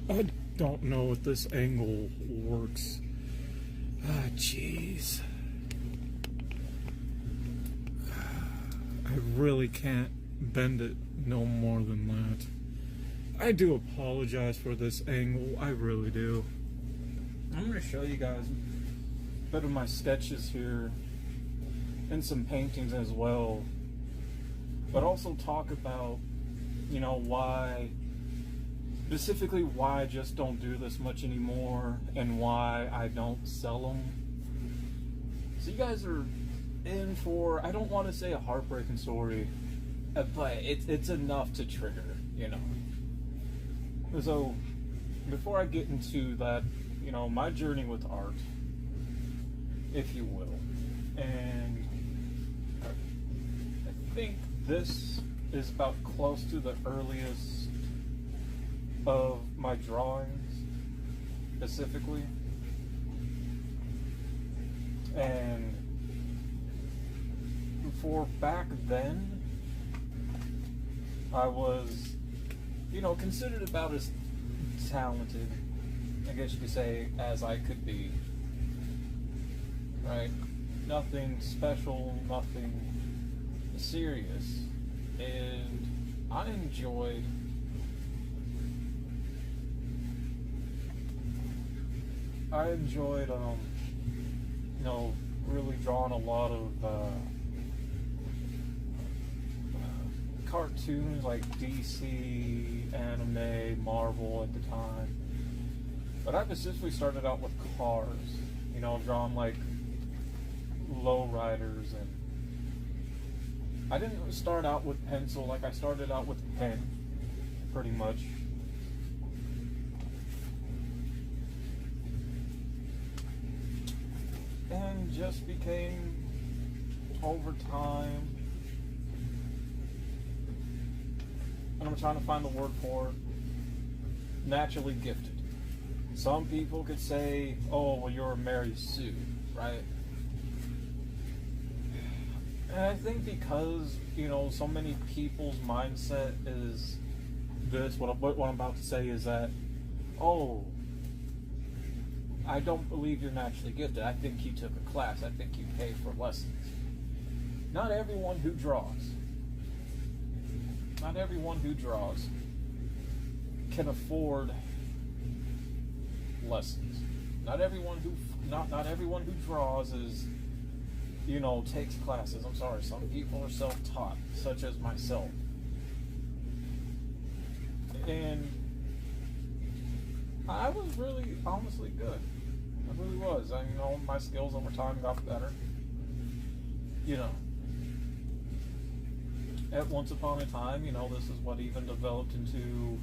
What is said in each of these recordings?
I don't know if this angle works. Ah, jeez. I really can't bend it no more than that. I do apologize for this angle. I really do. I'm going to show you guys a bit of my sketches here and some paintings as well. But also talk about, why, specifically why I just don't do this much anymore and why I don't sell them. So you guys are in for, I don't want to say a heartbreaking story, but it's enough to trigger, So before I get into that, my journey with art, if you will, and I think this is about close to the earliest of my drawings, specifically. And for back then, I was, considered about as talented, I guess you could say, as I could be. Right? Nothing special, nothing serious. And I enjoyed really drawing a lot of cartoons like DC, anime, Marvel at the time. But I specifically started out with cars, drawing like lowriders, and I didn't start out with pencil, like I started out with pen, pretty much. And just became, over time, and I'm trying to find the word for it, naturally gifted. Some people could say, oh, well, you're a Mary Sue, right? And I think because, so many people's mindset is this, what I'm about to say is that, oh, I don't believe you're naturally gifted. I think you took a class. I think you paid for lessons. Not everyone who draws can afford lessons. Not everyone who draws is, takes classes. I'm sorry, some people are self-taught, such as myself. And I was really, honestly good. I really was. My skills over time got better. At once upon a time, this is what even developed into,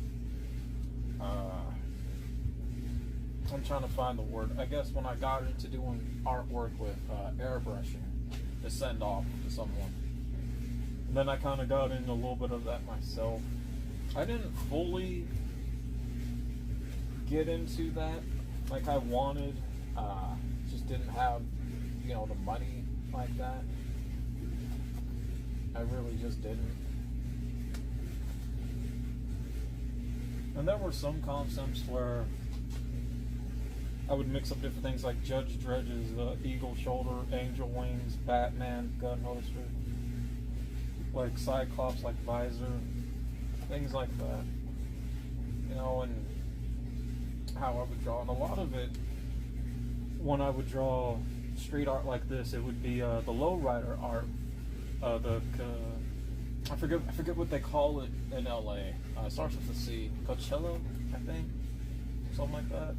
I'm trying to find the word. I guess when I got into doing artwork with airbrushing to send off to someone. And then I kind of got into a little bit of that myself. I didn't fully get into that like I wanted. Just didn't have, the money like that. I really just didn't. And there were some concepts where I would mix up different things like Judge Dredge's eagle shoulder, angel wings, Batman gun holster, like Cyclops like visor, things like that. And how I would draw. And a lot of it, when I would draw street art like this, it would be the lowrider art. I forget what they call it in LA. It starts with a C. Coachella, I think, something like that.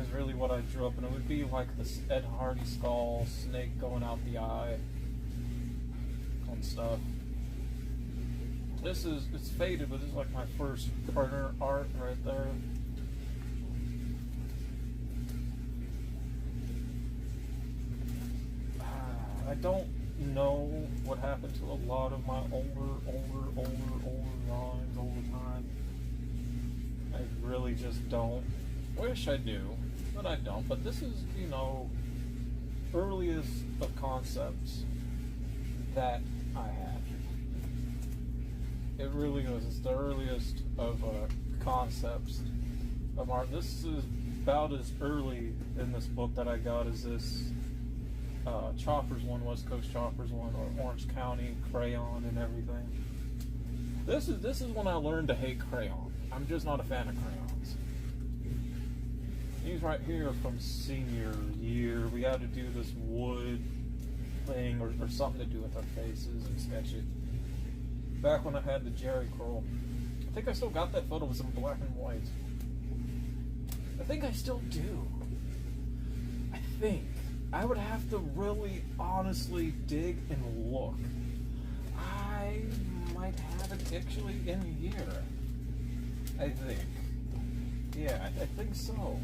Is really what I drew up, and it would be like this Ed Hardy skull, snake going out the eye, and stuff. It's faded, but this is like my first printer art right there. I don't know what happened to a lot of my older drawings over time. I really just don't. Wish I do, but I don't. But this is, earliest of concepts that I have. It really is. It's the earliest of concepts of art. This is about as early in this book that I got as this Choppers one, West Coast Choppers one, or Orange County crayon and everything. This is when I learned to hate crayon. I'm just not a fan of crayons. These right here are from senior year. We had to do this wood thing or something to do with our faces and sketch it. Back when I had the Jerry curl. I think I still got that photo. It was in black and white. I think I still do. I think. I would have to really honestly dig and look. I might have it actually in here. I think. Yeah, I think so.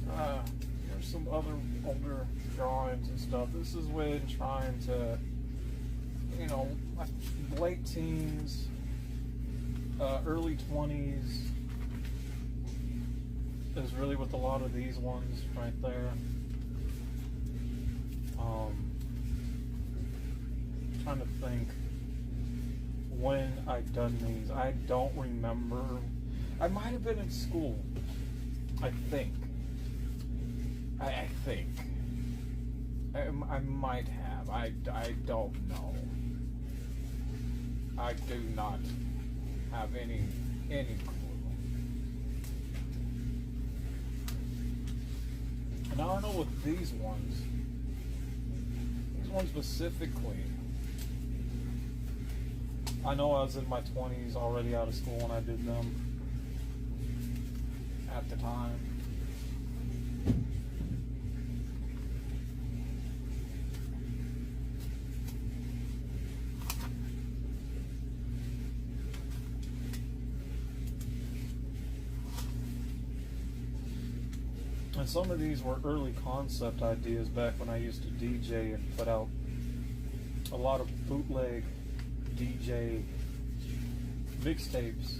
There's some other older drawings and stuff. This is when trying to, you know, late teens, early 20s is really with a lot of these ones right there. Trying to think when I'd done these. I don't remember. I might have been in school. I think. I think. I might have. I don't know. I do not have any clue. And I don't know with these ones specifically. I know I was in my 20s, already out of school when I did them at the time. And some of these were early concept ideas back when I used to DJ and put out a lot of bootleg DJ mixtapes,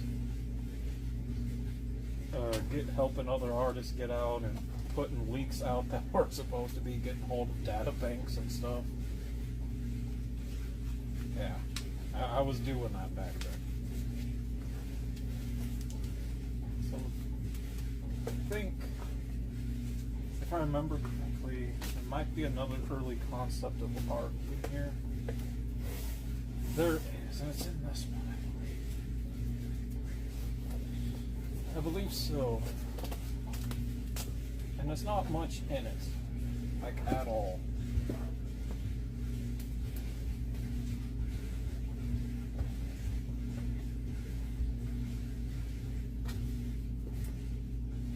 helping other artists get out and putting leaks out that weren't supposed to be, getting hold of data banks and stuff. Yeah, I was doing that back then. So I think, if I remember correctly, there might be another early concept of art in here. There is, and it's in this one, I believe so. And there's not much in it, like at all.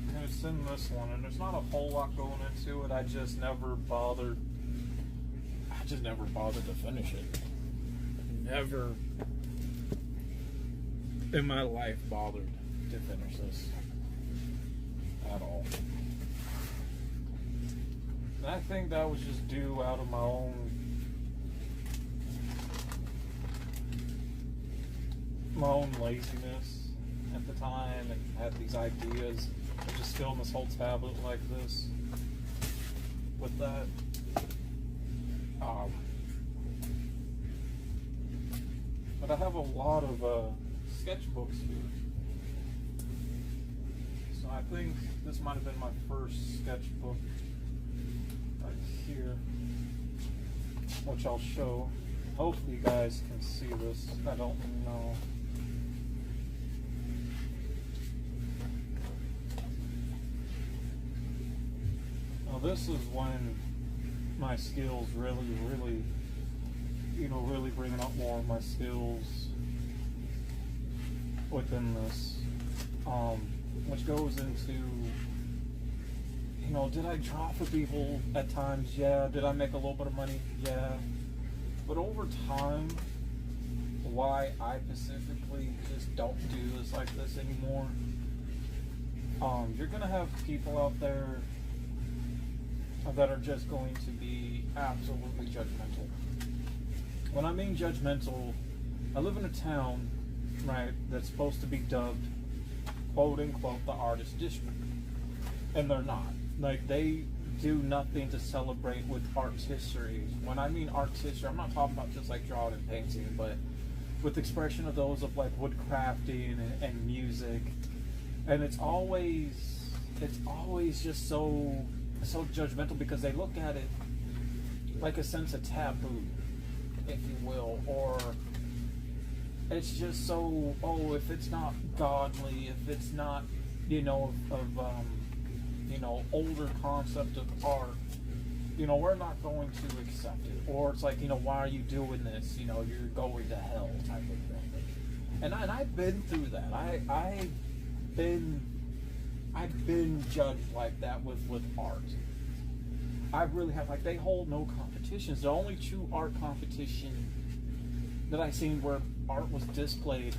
And it's in this one, and there's not a whole lot going into it. I just never bothered to finish it. Never in my life bothered to finish this at all. And I think that was just due out of my own laziness at the time, and had these ideas of just filling this whole tablet like this with that. But I have a lot of sketchbooks here. So I think this might have been my first sketchbook right here, which I'll show. Hopefully you guys can see this. I don't know. Now this is when my skills really bringing up more of my skills within this, which goes into, did I draw for people at times? Yeah. Did I make a little bit of money? Yeah. But over time, why I specifically just don't do this like this anymore, you're gonna have people out there that are just going to be absolutely judgmental. When I mean judgmental, I live in a town, right, that's supposed to be dubbed, quote unquote, the artist district. And they're not. Like, they do nothing to celebrate with art's history. When I mean art's history, I'm not talking about just like drawing and painting, but with expression of those of like woodcrafting and music, and it's always just so judgmental because they look at it like a sense of taboo, if you will, or it's just so, oh, if it's not godly, if it's not, older concept of art, we're not going to accept it. Or it's like, why are you doing this? You're going to hell type of thing. And I've been through that. I've been judged like that with art. I really have. Like, they hold no competitions. The only true art competition that I seen where art was displayed,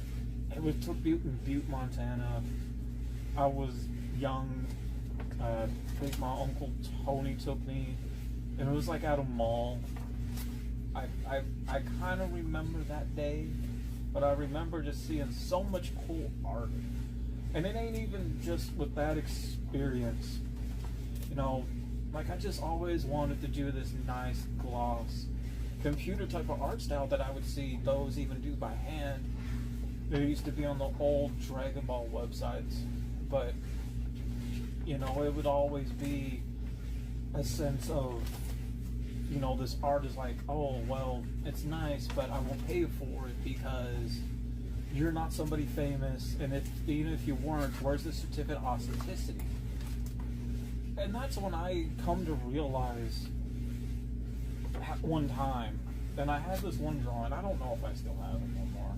it was took in Butte, Montana. I was young. I think my uncle Tony took me, and it was like at a mall. I kind of remember that day, but I remember just seeing so much cool art. And it ain't even just with that experience. Like, I just always wanted to do this nice gloss computer type of art style that I would see those even do by hand. They used to be on the old Dragon Ball websites, but it would always be a sense of, this art is like, oh, well, it's nice, but I won't pay for it because you're not somebody famous, and even if you weren't, where's the certificate of authenticity? And that's when I come to realize at one time, and I had this one drawing, I don't know if I still have it no more.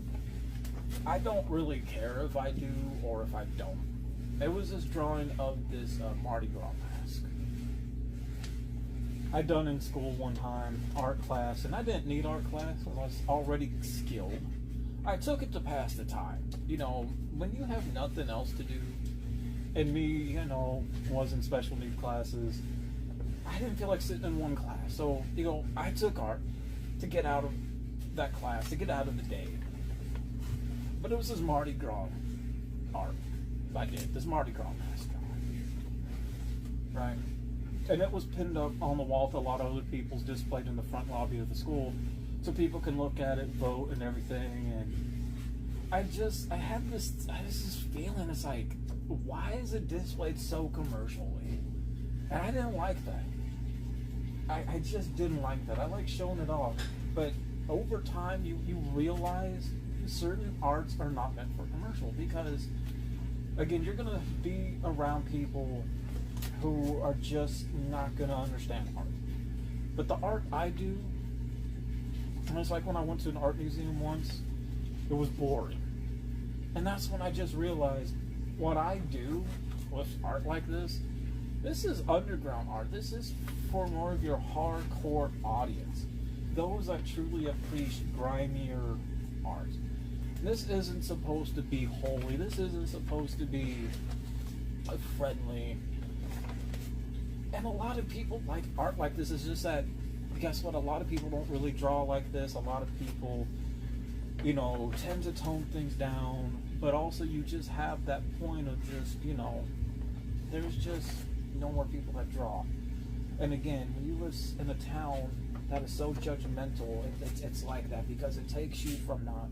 I don't really care if I do or if I don't. It was this drawing of this Mardi Gras mask. I'd done in school one time, art class, and I didn't need art class because I was already skilled. I took it to pass the time. When you have nothing else to do, and me, was in special needs classes, I didn't feel like sitting in one class. So, I took art to get out of that class, to get out of the day. But it was this Mardi Gras art I did, this Mardi Gras mask. Right? And it was pinned up on the wall with a lot of other people's displayed in the front lobby of the school, so people can look at it, vote, and everything. And I had this feeling, it's like, why is it displayed so commercially? And I didn't like that. I just didn't like that. I like showing it off. But over time, you realize certain arts are not meant for commercial because, again, you're going to be around people who are just not going to understand art. But the art I do, and it's like when I went to an art museum once, it was boring. And that's when I just realized what I do with art like this is underground art. This is for more of your hardcore audience. Those that truly appreciate grimier art. This isn't supposed to be holy. This isn't supposed to be friendly. And a lot of people like art like this. It's just that, guess what? A lot of people don't really draw like this. A lot of people, tend to tone things down. But also you just have that point of just, there's just no more people that draw. And again, when you live in a town that is so judgmental, it's like that because it takes you from not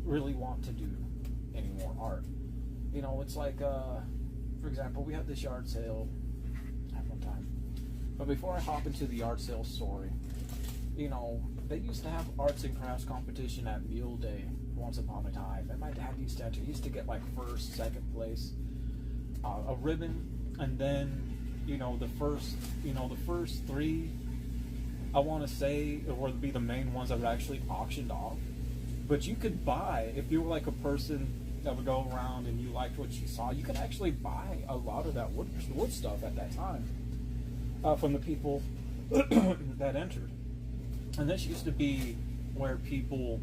really want to do any more art. It's like, for example, we had this yard sale at one time. But before I hop into the yard sale story, they used to have arts and crafts competition at Mule Day once upon a time. And my dad used to enter. He used to get like first, second place, a ribbon, and then, the first three, I want to say, would be the main ones that were actually auctioned off. But you could buy, if you were like a person that would go around and you liked what you saw, you could actually buy a lot of that wood stuff at that time from the people that entered. And this used to be where people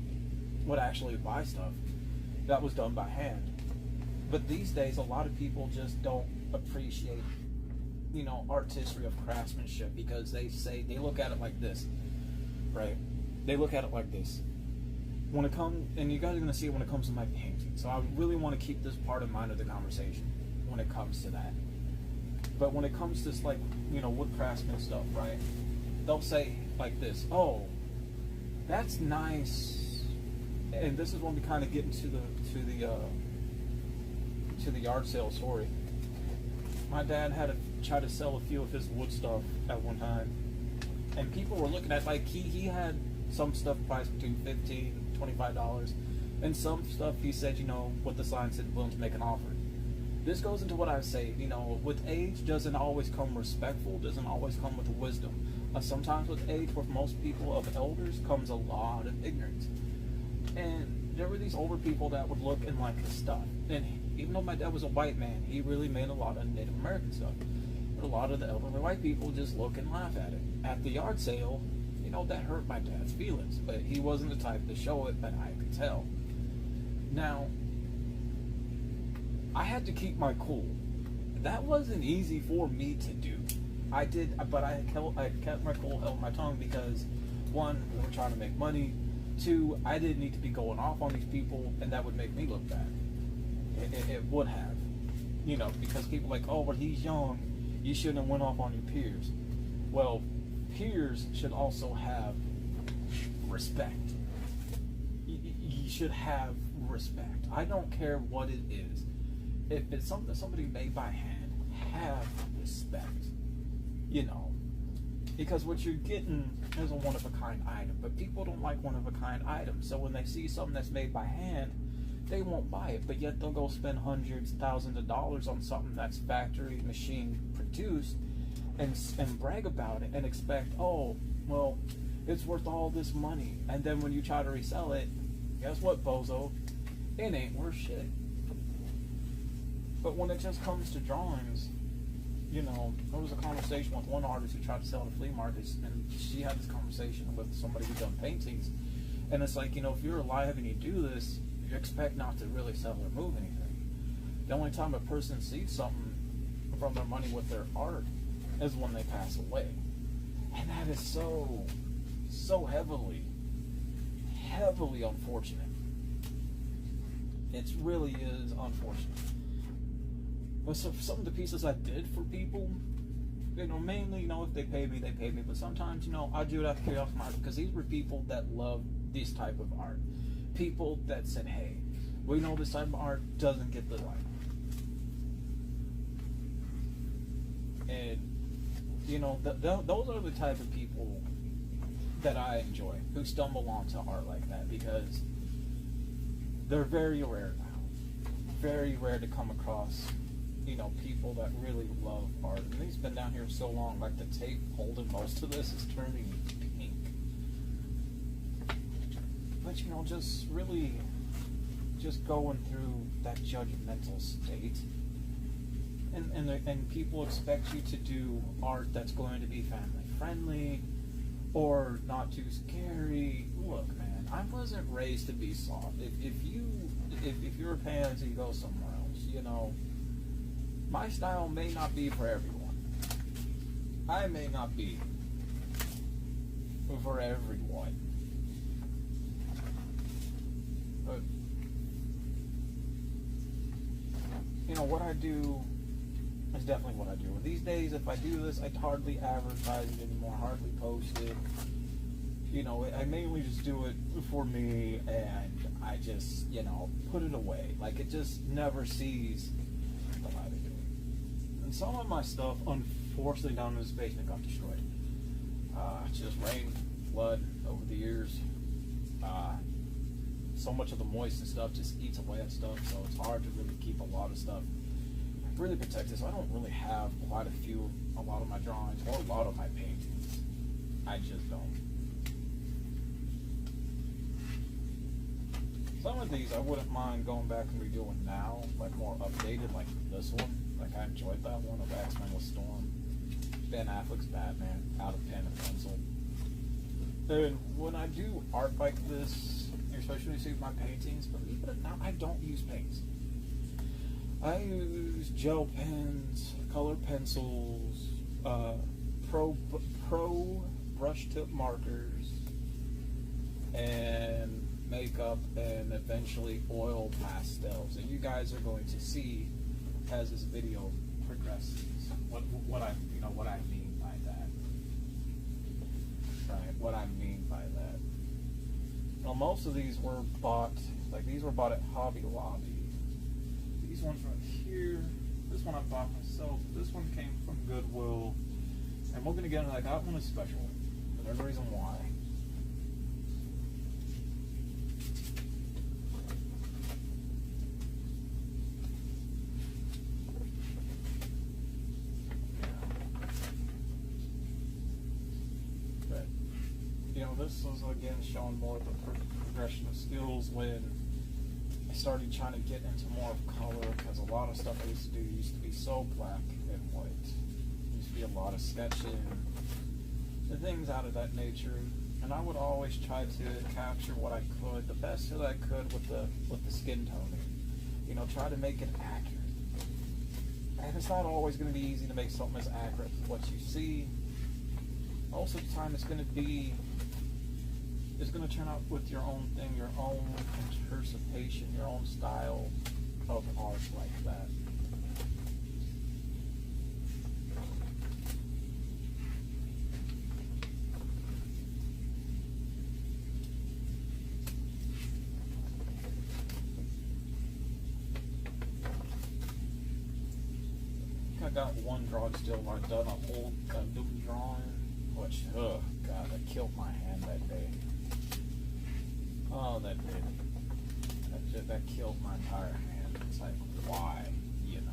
would actually buy stuff that was done by hand. But these days, a lot of people just don't appreciate, artistry of craftsmanship because they look at it like this, right? They look at it like this. When it comes, and you guys are going to see it when it comes to my painting. So I really want to keep this part in mind of the conversation when it comes to that. But when it comes to like, wood craftsman stuff, right? They'll say like this, oh, that's nice And this is when we kind of get into the yard sale story. My dad had to try to sell a few of his wood stuff at one time, and people were looking at, like, he had some stuff priced between $15-$25, and some stuff he said, you know, with the sign said willing to make an offer. This goes into what I say, you know, with age doesn't always come respectful, doesn't always come with wisdom. Sometimes with age, with most people of elders, comes a lot of ignorance. And there were these older people that would look and like his stuff. And even though my dad was a white man, he really made a lot of Native American stuff. But a lot of the elderly white people just look and laugh at it. At the yard sale, you know, that hurt my dad's feelings. But he wasn't the type to show it, but I could tell. Now, I had to keep my cool. That wasn't easy for me to do. I did, but I kept my cool, held my tongue, because one, we were trying to make money. Two, I didn't need to be going off on these people, and that would make me look bad. It would have, you know, because people are like, oh, but he's young, you shouldn't have went off on your peers. Well, peers should also have respect. You should have respect. I don't care what it is. If it's something somebody made by hand, have respect. You know, because what you're getting is a one-of-a-kind item, but people don't like one-of-a-kind items. So when they see something that's made by hand, they won't buy it, but yet they'll go spend hundreds, thousands of dollars on something that's factory machine produced, and brag about it and expect, oh, well, it's worth all this money. And then when you try to resell it, guess what, bozo? It ain't worth shit. But when it just comes to drawings, you know, there was a conversation with one artist who tried to sell at a flea market, and she had this conversation with somebody who done paintings. And it's like, you know, if you're alive and you do this, you expect not to really sell or move anything. The only time a person sees something from their money with their art is when they pass away. And that is so heavily unfortunate. It really is unfortunate. But so some of the pieces I did for people, you know, mainly, you know, if they pay me, they pay me. But sometimes, you know, I do it out of curiosity, because these were people that love this type of art. People that said, hey, we know this type of art doesn't get the light. And, you know, those are the type of people that I enjoy, who stumble onto art like that, because they're very rare now. Very rare to come across, you know, people that really love art. And he's been down here so long, like the tape holding most of this is turning pink. But, you know, just really just going through that judgmental state. And people expect you to do art that's going to be family friendly or not too scary. Look, man, I wasn't raised to be soft. If you're a pansy, go somewhere else, you know. My style may not be for everyone. I may not be for everyone. But, you know, what I do is definitely what I do. And these days, if I do this, I hardly advertise it anymore, hardly post it. You know, I mainly just do it for me, and I just, you know, put it away. Like, it just never sees the light of day. And some of my stuff, unfortunately, down in this basement got destroyed. Just rain, flood over the years. So much of the moist and stuff just eats away at stuff, so it's hard to really keep a lot of stuff really protected. So I don't really have a lot of my drawings or a lot of my paintings. I just don't. Some of these I wouldn't mind going back and redoing now, like more updated, like this one. Like I enjoyed that one of X-Men with Storm. Ben Affleck's Batman, out of pen and pencil. And when I do art like this, especially when you see my paintings, believe it or not, I don't use paints. I use gel pens, color pencils, pro brush tip markers, and makeup, and eventually oil pastels. And you guys are going to see as this video progresses what I mean by that. Right, what I mean by that. Well, most of these were bought, like these were bought at Hobby Lobby. These ones right here, this one I bought myself. This one came from Goodwill. And we're going to get into that. That one is special. And there's a reason why. But, you know, this was again showing more of the progression of skills when I started trying to get into more of color, because a lot of stuff I used to do used to be so black and white. There used to be a lot of sketching and things out of that nature, and I would always try to capture what I could, the best that I could with the skin toning. You know, try to make it accurate. And it's not always going to be easy to make something as accurate as what you see. Most of the time, it's going to turn out with your own thing, your own interpretation, your own style of art like that. I got one drawing still where I've done a whole new drawing, which, oh god, that killed my hand that day. Oh, that did. That killed my entire hand. It's like, why? You know.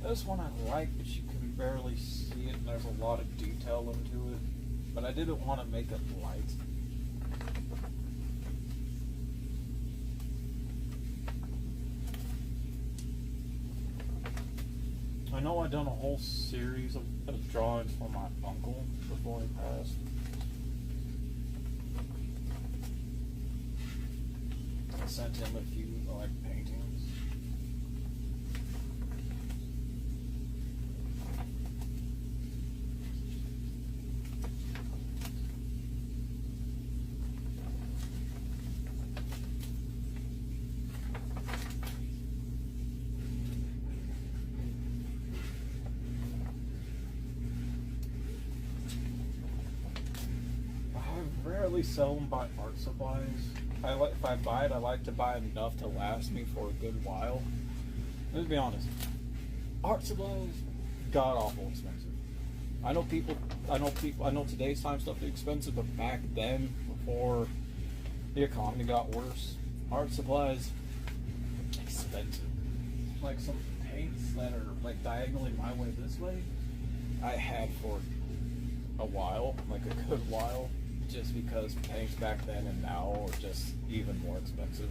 This one I like, but you can barely see it, and there's a lot of detail into it. But I didn't want to make it light. I know I've done a whole series of drawings for my uncle before he passed. I sent him a few like paintings. I rarely sell them by art supplies. If I buy it, I like to buy enough to last me for a good while. Let's be honest. Art supplies, god awful expensive. I know today's time stuff is expensive, but back then, before the economy got worse, art supplies expensive. Like some paints that are like diagonally my way this way, I had for a while, like a good while. Just because paints back then and now are just even more expensive.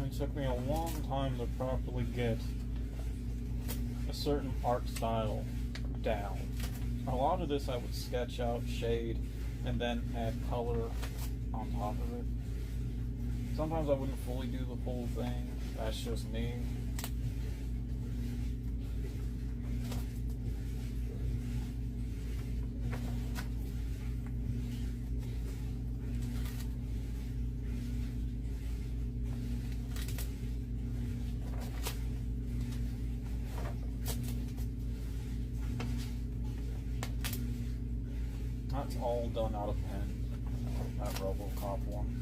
It took me a long time to properly get a certain art style down. A lot of this I would sketch out, shade, and then add color on top of it. Sometimes I wouldn't fully do the full thing. That's just me. That's all done out of pen. That RoboCop one.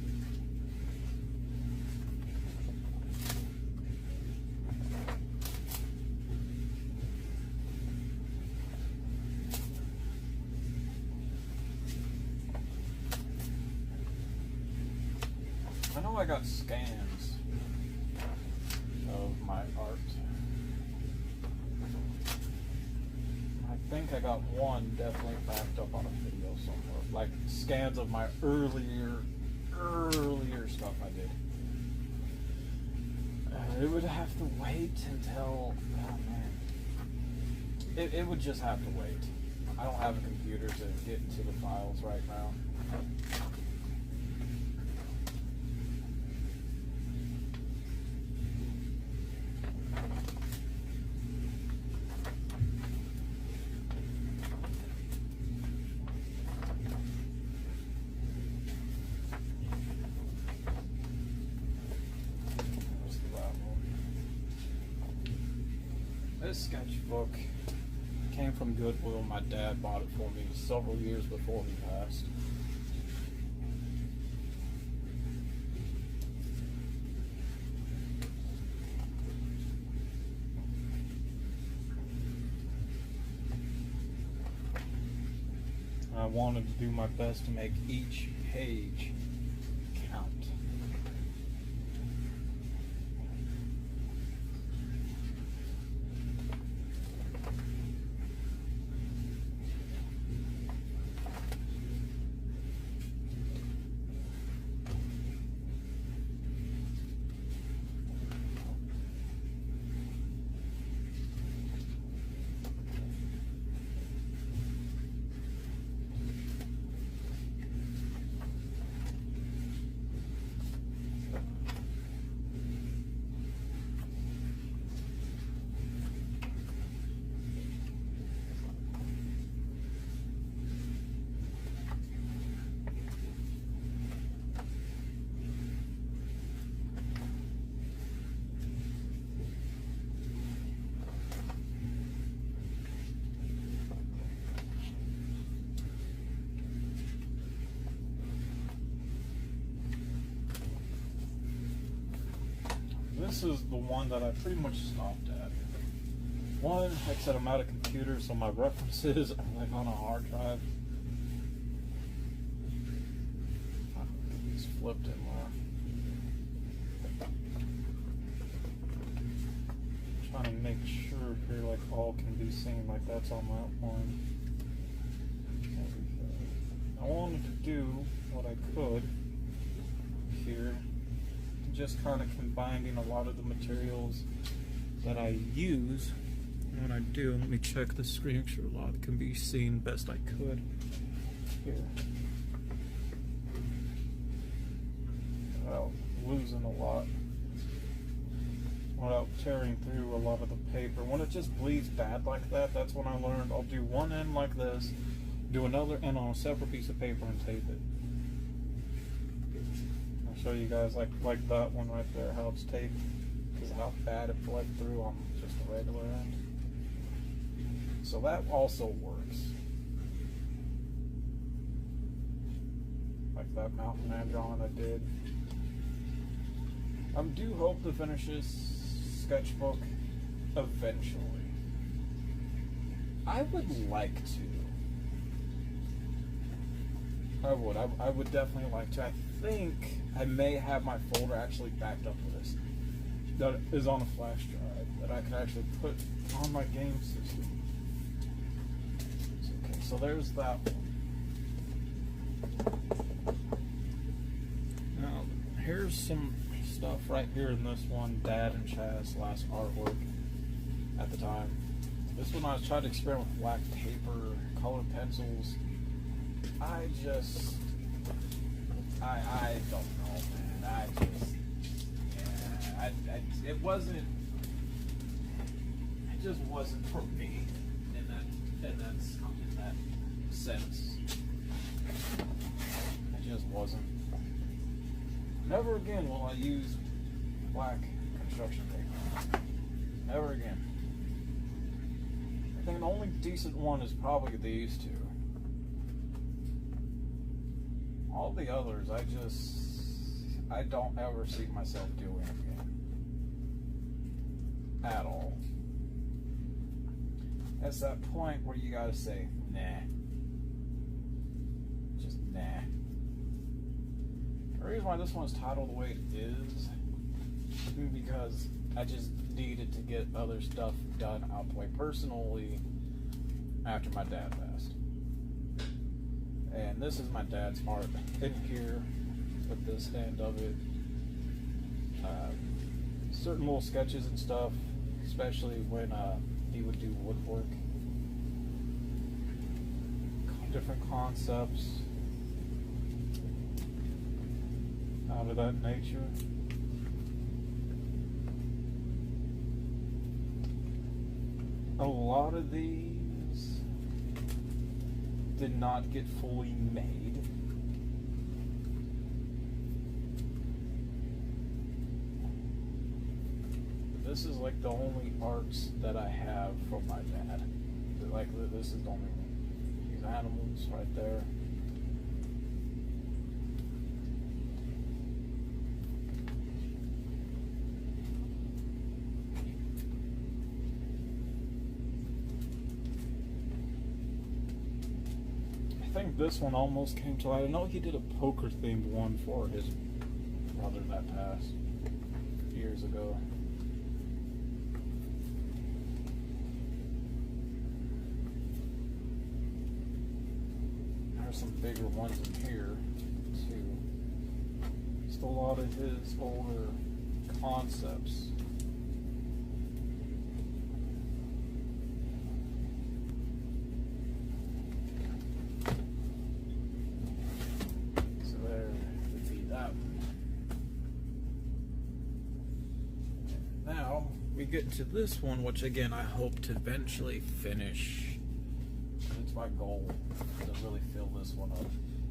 I know I got scans of my art. I think I got one definitely backed up on a video somewhere. Like scans of my earlier stuff I did. It would have to wait until, oh man. It would just have to wait. I don't have a computer to get into the files right now. This sketchbook came from Goodwill. My dad bought it for me several years before he passed. I wanted to do my best to make each page count. This is the one that I pretty much stopped at. One, like I said, I'm out of computer, so my references are like on a hard drive. It's flipped in there. Trying to make sure here, like all can be seen, like that's on that one. I wanted to do what I could here. Just kind of combining a lot of the materials that I use. And when I do, let me check the screen, sure a lot can be seen best I could here. Without losing a lot. Without tearing through a lot of the paper. When it just bleeds bad like that, that's when I learned I'll do one end like this, do another end on a separate piece of paper and tape it. Show you guys like that one right there, how it's taped, because of how bad it bled through on just a regular end. So that also works. Like that mountain man drawing I did. I do hope to finish this sketchbook eventually. I would like to. I would definitely like to. I think I may have my folder actually backed up with this that is on a flash drive that I can actually put on my game system. Okay, so there's that one. Now, here's some stuff right here in this one, Dad and Chaz last artwork at the time. This one I was trying to experiment with black paper, colored pencils. I don't know, man. It just wasn't for me in that sense. It just wasn't. Never again will I use black construction paper. Never again. I think the only decent one is probably these two. All the others, I don't ever see myself doing again. At all. It's that point where you gotta say, nah. Just nah. The reason why this one's titled the way it is because I just needed to get other stuff done out the way personally after my dad passed. And this is my dad's art in here with this end of it. Certain little sketches and stuff, especially when he would do woodwork. Different concepts out of that nature. A lot of these did not get fully made. This is like the only arts that I have from my dad. Like this is the only one. These animals right there. I think this one almost came to light. I know he did a poker themed one for his brother that passed years ago. There's some bigger ones in here too. Just a lot of his older concepts. We get to this one, which again I hope to eventually finish. It's my goal to really fill this one up.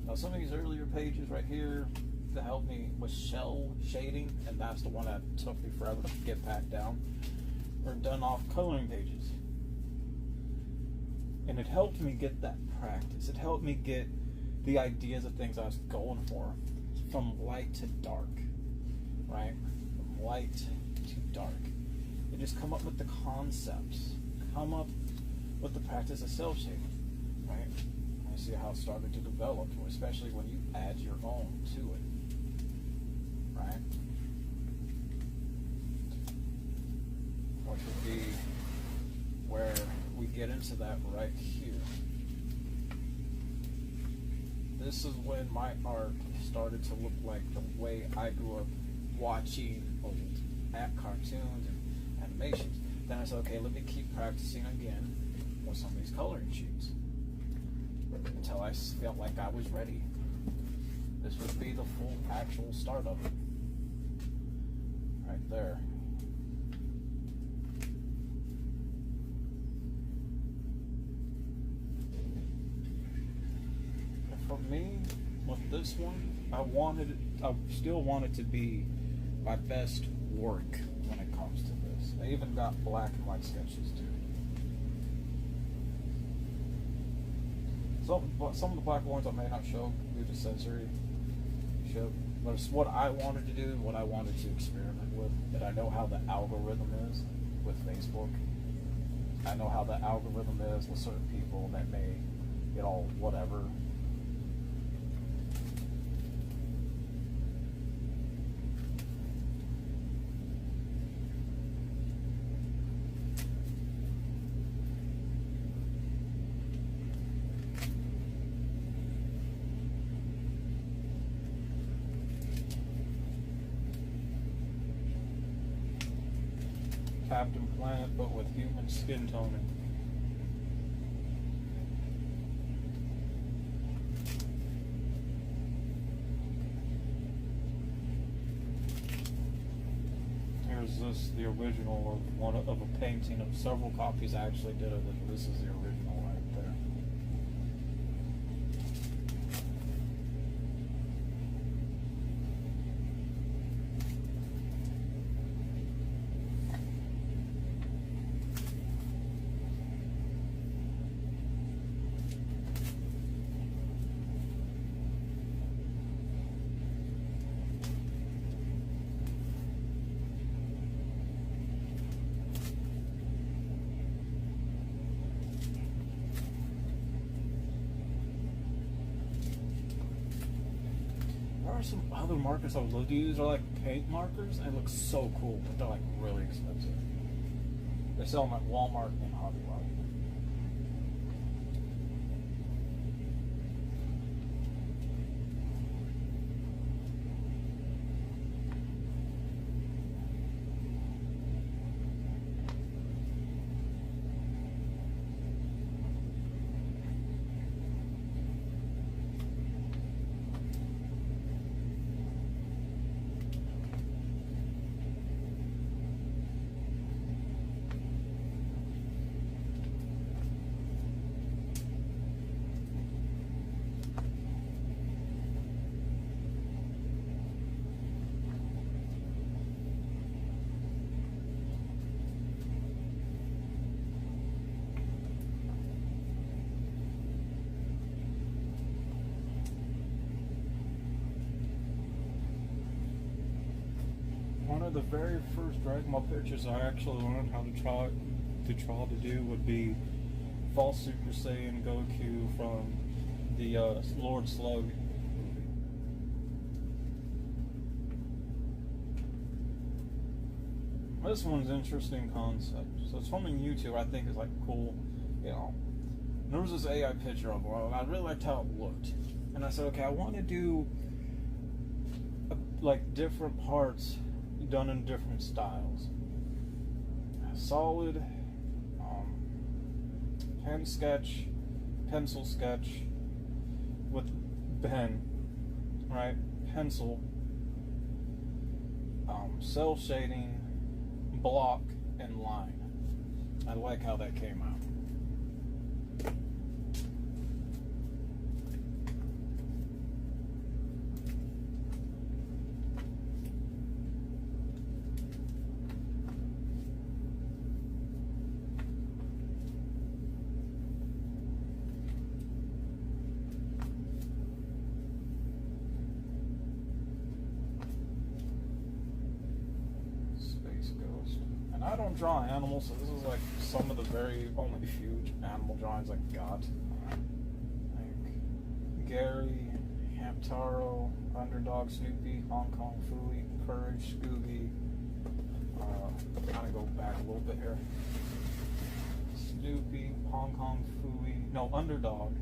Now some of these earlier pages right here that helped me with shell shading, and that's the one that took me forever to get back down, are done off coloring pages. And it helped me get that practice. It helped me get the ideas of things I was going for, from light to dark, right? From light to dark. Just come up with the concepts, come up with the practice of self-shading, right? I see how it started to develop, especially when you add your own to it, right? Which would be where we get into that right here. This is when my art started to look like the way I grew up watching old cartoons and animations. Then I said, okay, let me keep practicing again with some of these coloring sheets until I felt like I was ready. This would be the full actual start of it. Right there. For me, with this one, I still want it to be my best work when it comes to this. I even got black and white sketches too. Some of the black ones I may not show due to censoring. But it's what I wanted to do, what I wanted to experiment with. And I know how the algorithm is with Facebook. I know how the algorithm is with certain people that may get all whatever. Captain Planet, but with human skin toning. Here's this, the original of a painting of several copies I actually did of it. This is the original right there. are some other markers I would love to use. They're like paint markers and look so cool, but they're like really expensive. They sell them at Walmart and Hobby Lobby. One of the very first Dragon Ball pictures I actually learned how to try to do would be False Super Saiyan Goku from the Lord Slug movie. This one's an interesting concept. So it's from YouTube. I think it's like cool, you know. There was this AI picture of one, and I really liked how it looked. And I said, okay, I want to do like different parts done in different styles. Solid, pen sketch, pencil sketch with pen, right? Pencil, cell shading, block, and line. I like how that came out. I don't draw animals, so this is like some of the very only few animal drawings I got. Like Gary, Hamtaro, Underdog, Snoopy, Hong Kong Phooey, Courage, Scooby. Kind of go back a little bit here. Snoopy, Hong Kong Phooey, no, Underdog,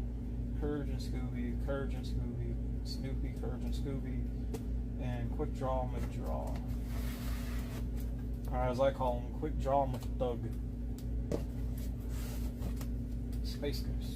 Courage and Scooby, Snoopy, Courage and Scooby, and Quick Draw McDraw. Or as I call him, Quick Draw McDug. Space Ghost.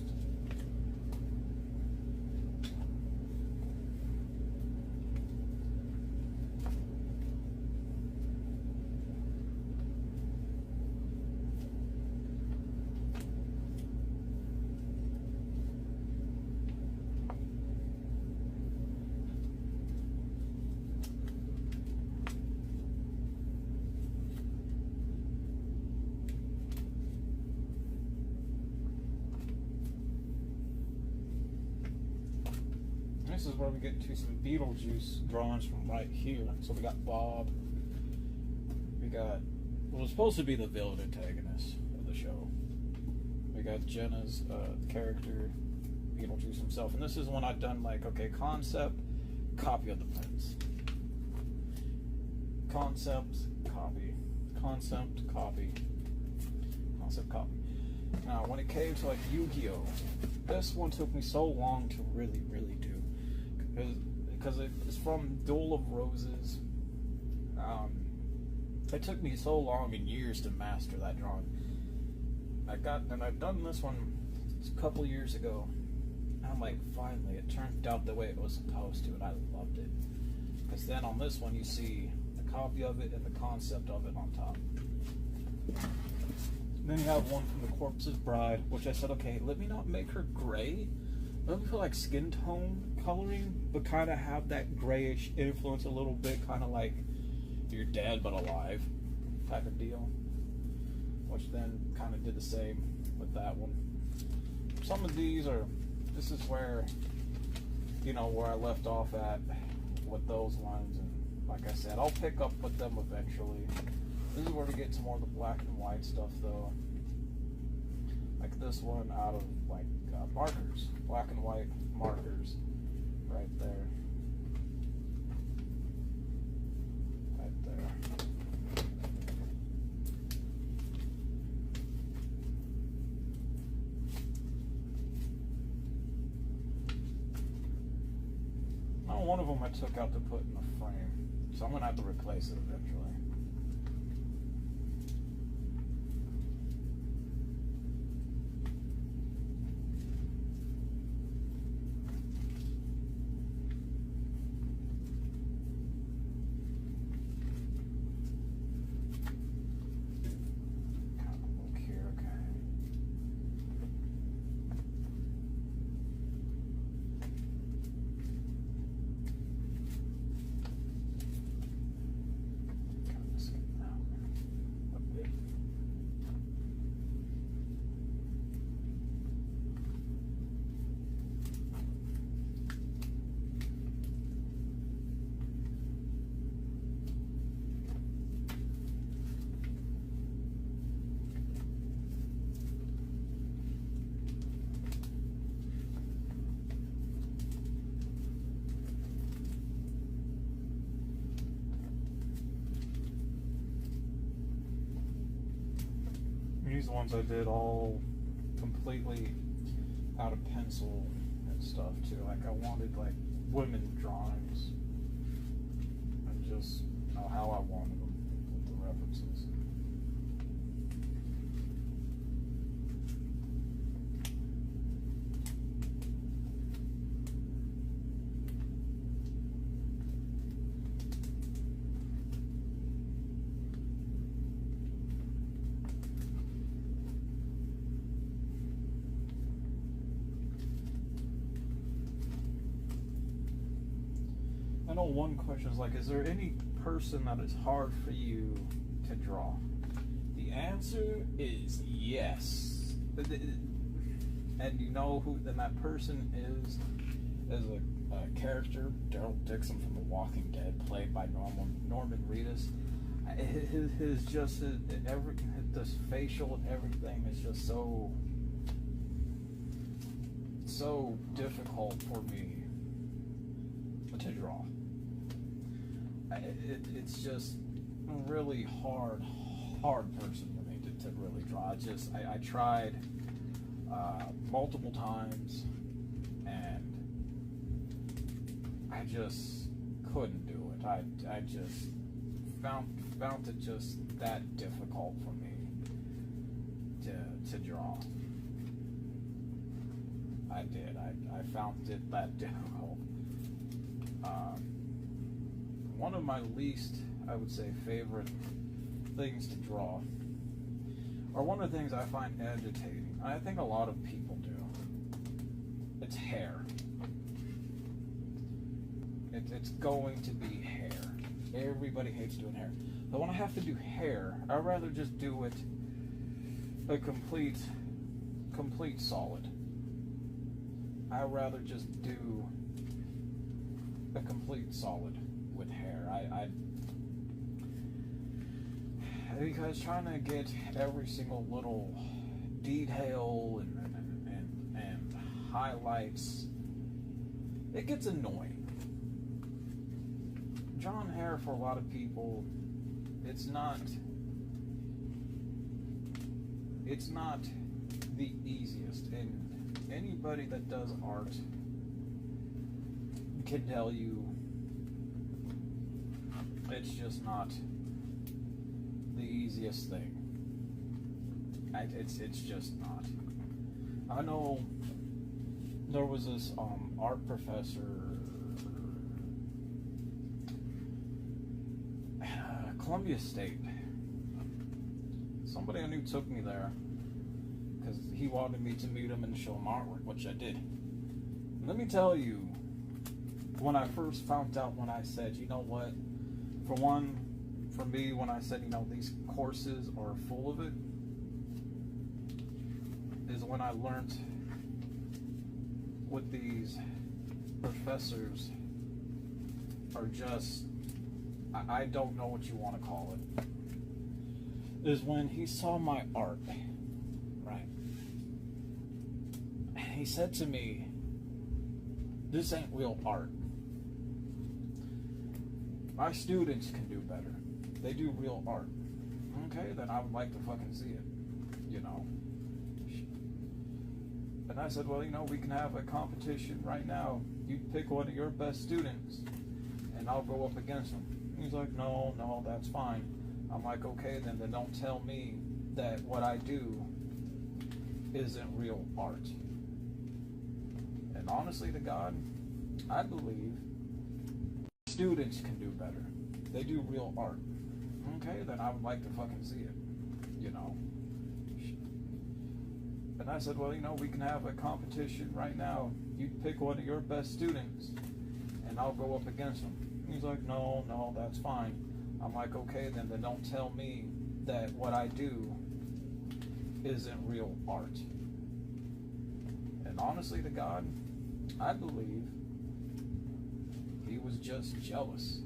This is where we get to some Beetlejuice drawings from right here. So we got Bob. We got what was supposed to be the villain antagonist of the show. We got Jenna's character, Beetlejuice himself. And this is when I've done like, okay, concept, copy of the prints. Concept, copy. Concept, copy. Concept, copy. Now, when it came to like Yu-Gi-Oh, this one took me so long to really do. Because it's from Duel of Roses. It took me so long and years to master that drawing. I've done this one a couple years ago. I'm like, finally, it turned out the way it was supposed to, and I loved it. Because then on this one, you see a copy of it and the concept of it on top. Then you have one from The Corpse's Bride, which I said, okay, let me not make her gray. Let me put like skin tone coloring, but kind of have that grayish influence a little bit, kind of like You're Dead But Alive type of deal. Which then kind of did the same with that one. Some of these are, this is where, you know, where I left off at with those ones. And like I said, I'll pick up with them eventually. This is where we get to more of the black and white stuff though. Like this one out of like markers, black and white markers right there. one of them I took out to put in the frame, so I'm gonna have to replace it eventually. These ones I did all completely out of pencil and stuff too. Like I wanted like women drawings and just know how I wanted them with the references. I know one question is like, is there any person that is hard for you to draw? The answer is yes. And you know who then that person is a character, Daryl Dixon from The Walking Dead, played by Norman Reedus. This facial and everything is just so difficult for me to draw. It's just a really hard person for me to really draw. I tried multiple times and I just couldn't do it. I just found it just that difficult for me to draw. I did. I found it that difficult. One of my least, I would say, favorite things to draw, or one of the things I find agitating, I think a lot of people do, it's hair. It's going to be hair. Everybody hates doing hair. But when I have to do hair, I'd rather just do it a complete solid. I'd rather just do a complete solid with hair. Because trying to get every single little detail and highlights, it gets annoying. Drawing hair for a lot of people, it's not the easiest, and anybody that does art can tell you it's just not the easiest thing. It's just not. I know there was this art professor at Columbia State. Somebody I knew took me there because he wanted me to meet him and show him artwork, which I did. Let me tell you, when I first found out, when I said, you know what, for me, when I said, you know, these courses are full of it, is when I learned what these professors are just, I don't know what you want to call it, is when he saw my art, right? And he said to me, this ain't real art. My students can do better. They do real art. Okay, then I would like to fucking see it. You know? And I said, well, we can have a competition right now. You pick one of your best students, and I'll go up against them. He's like, no, that's fine. I'm like, okay, then don't tell me that what I do isn't real art. And honestly to God, I believe students can do better. They do real art. Okay, then I would like to fucking see it, And I said, well, we can have a competition right now. You pick one of your best students, and I'll go up against them. He's like, no, that's fine. I'm like, okay, then don't tell me that what I do isn't real art. And honestly to God, I believe he was just jealous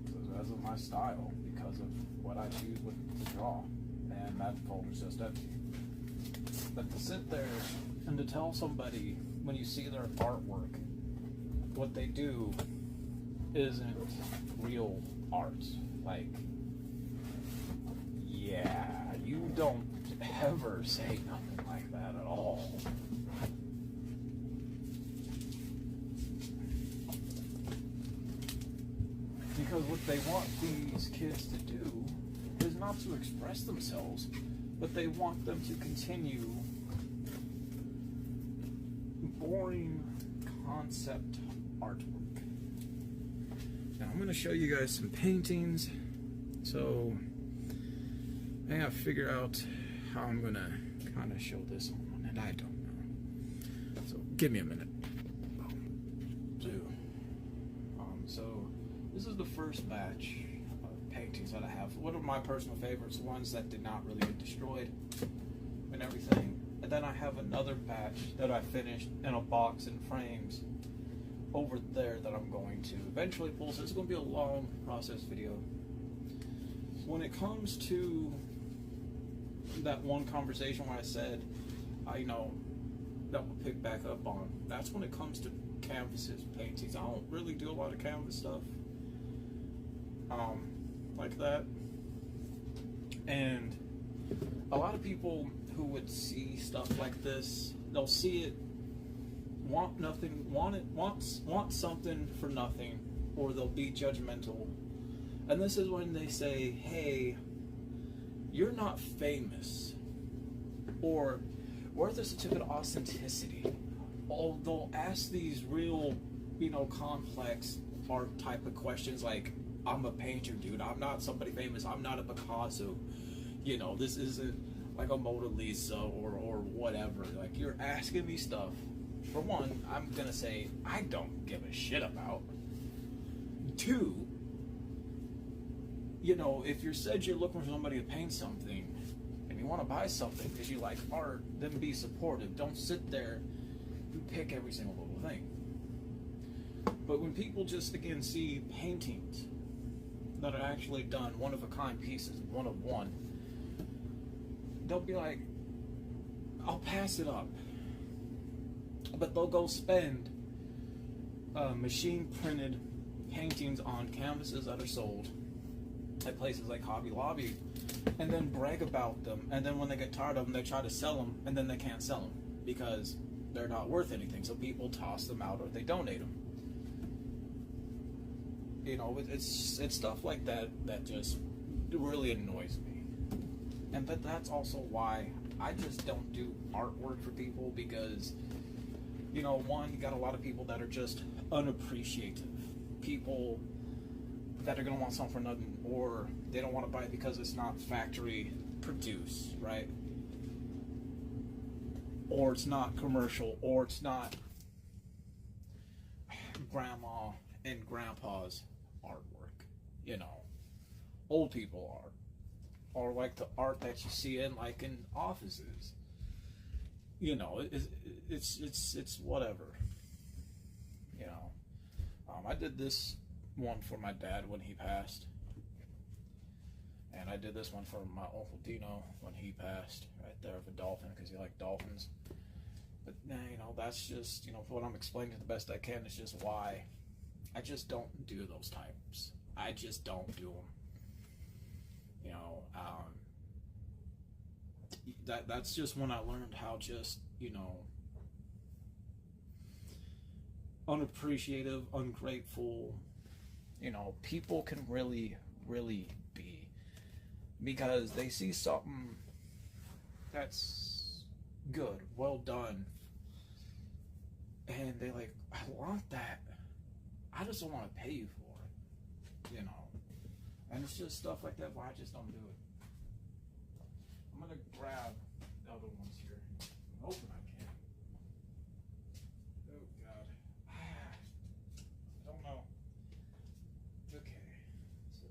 because of my style, because of what I choose to draw. And that folder's just empty. But to sit there and to tell somebody when you see their artwork, what they do isn't real art. Like, yeah, you don't ever say nothing like that at all. Because what they want these kids to do is not to express themselves, but they want them to continue boring concept artwork. Now I'm going to show you guys some paintings. So I gotta figure out how I'm going to kind of show this one, and I don't know. So give me a minute. So this is the first batch of paintings that I have. One of my personal favorites, ones that did not really get destroyed and everything. And then I have another batch that I finished in a box and frames over there that I'm going to eventually pull. So it's going to be a long process video. When it comes to that one conversation where I said, that we'll pick back up on, that's when it comes to canvases, paintings. I don't really do a lot of canvas stuff like that. And a lot of people who would see stuff like this, they'll see it, want something for nothing, or they'll be judgmental. And this is when they say, hey, you're not famous, or where's the certificate of authenticity? Oh, they'll ask these real, complex art type of questions like, I'm a painter, dude. I'm not somebody famous. I'm not a Picasso. This isn't like a Mona Lisa or whatever. Like, you're asking me stuff. For one, I'm gonna say I don't give a shit about. Two, if you said you're looking for somebody to paint something and you want to buy something because you like art, then be supportive. Don't sit there and pick every single little thing. But when people just, again, see paintings that are actually done, one-of-a-kind pieces, one of one, they'll be like, I'll pass it up. But they'll go spend machine-printed paintings on canvases that are sold at places like Hobby Lobby, and then brag about them. And then when they get tired of them, they try to sell them, and then they can't sell them because they're not worth anything. So people toss them out or they donate them. It's stuff like that that just really annoys me. But that's also why I just don't do artwork for people, because one, you got a lot of people that are just unappreciative. People that are going to want something for nothing, or they don't want to buy it because it's not factory produced, right? Or it's not commercial, or it's not grandma and grandpa's artwork. Old people art, or like the art that you see in offices. It's whatever. I did this one for my dad when he passed, and I did this one for my Uncle Dino when he passed, right there of a dolphin, because he liked dolphins. But that's just, what I'm explaining the best I can is just why I just don't do those types. I just don't do them. that's just when I learned how just, unappreciative, ungrateful, people can really, really be, because they see something that's good, well done, and they like, I want that. I just don't want to pay you for it, And it's just stuff like that where I just don't do it. I'm gonna grab the other ones here. I'm hoping I can. Oh God. I don't know. Okay. So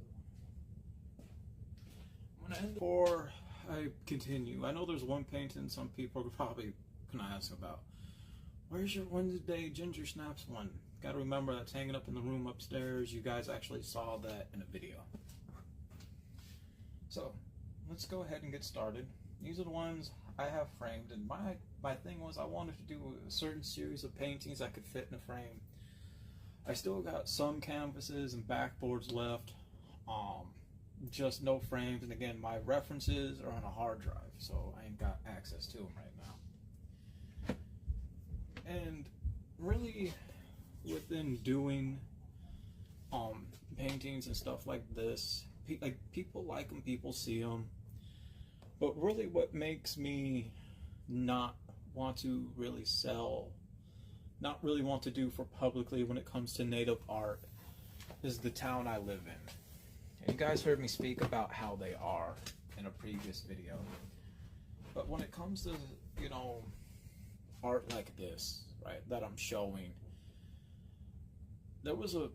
I'm gonna end before I continue. I know there's one painting some people are probably gonna ask about. Where's your Wednesday Ginger Snaps one? Gotta remember that's hanging up in the room upstairs. You guys actually saw that in a video. So, let's go ahead and get started. These are the ones I have framed, and my thing was I wanted to do a certain series of paintings that could fit in a frame. I still got some canvases and backboards left, just no frames, and again, my references are on a hard drive, so I ain't got access to them right now. And really, within doing paintings and stuff like this, people like them, people see them, but really what makes me not want to really sell, not really want to do for publicly when it comes to native art, is the town I live in. And you guys heard me speak about how they are in a previous video, but when it comes to art like this, right, that I'm showing, there was a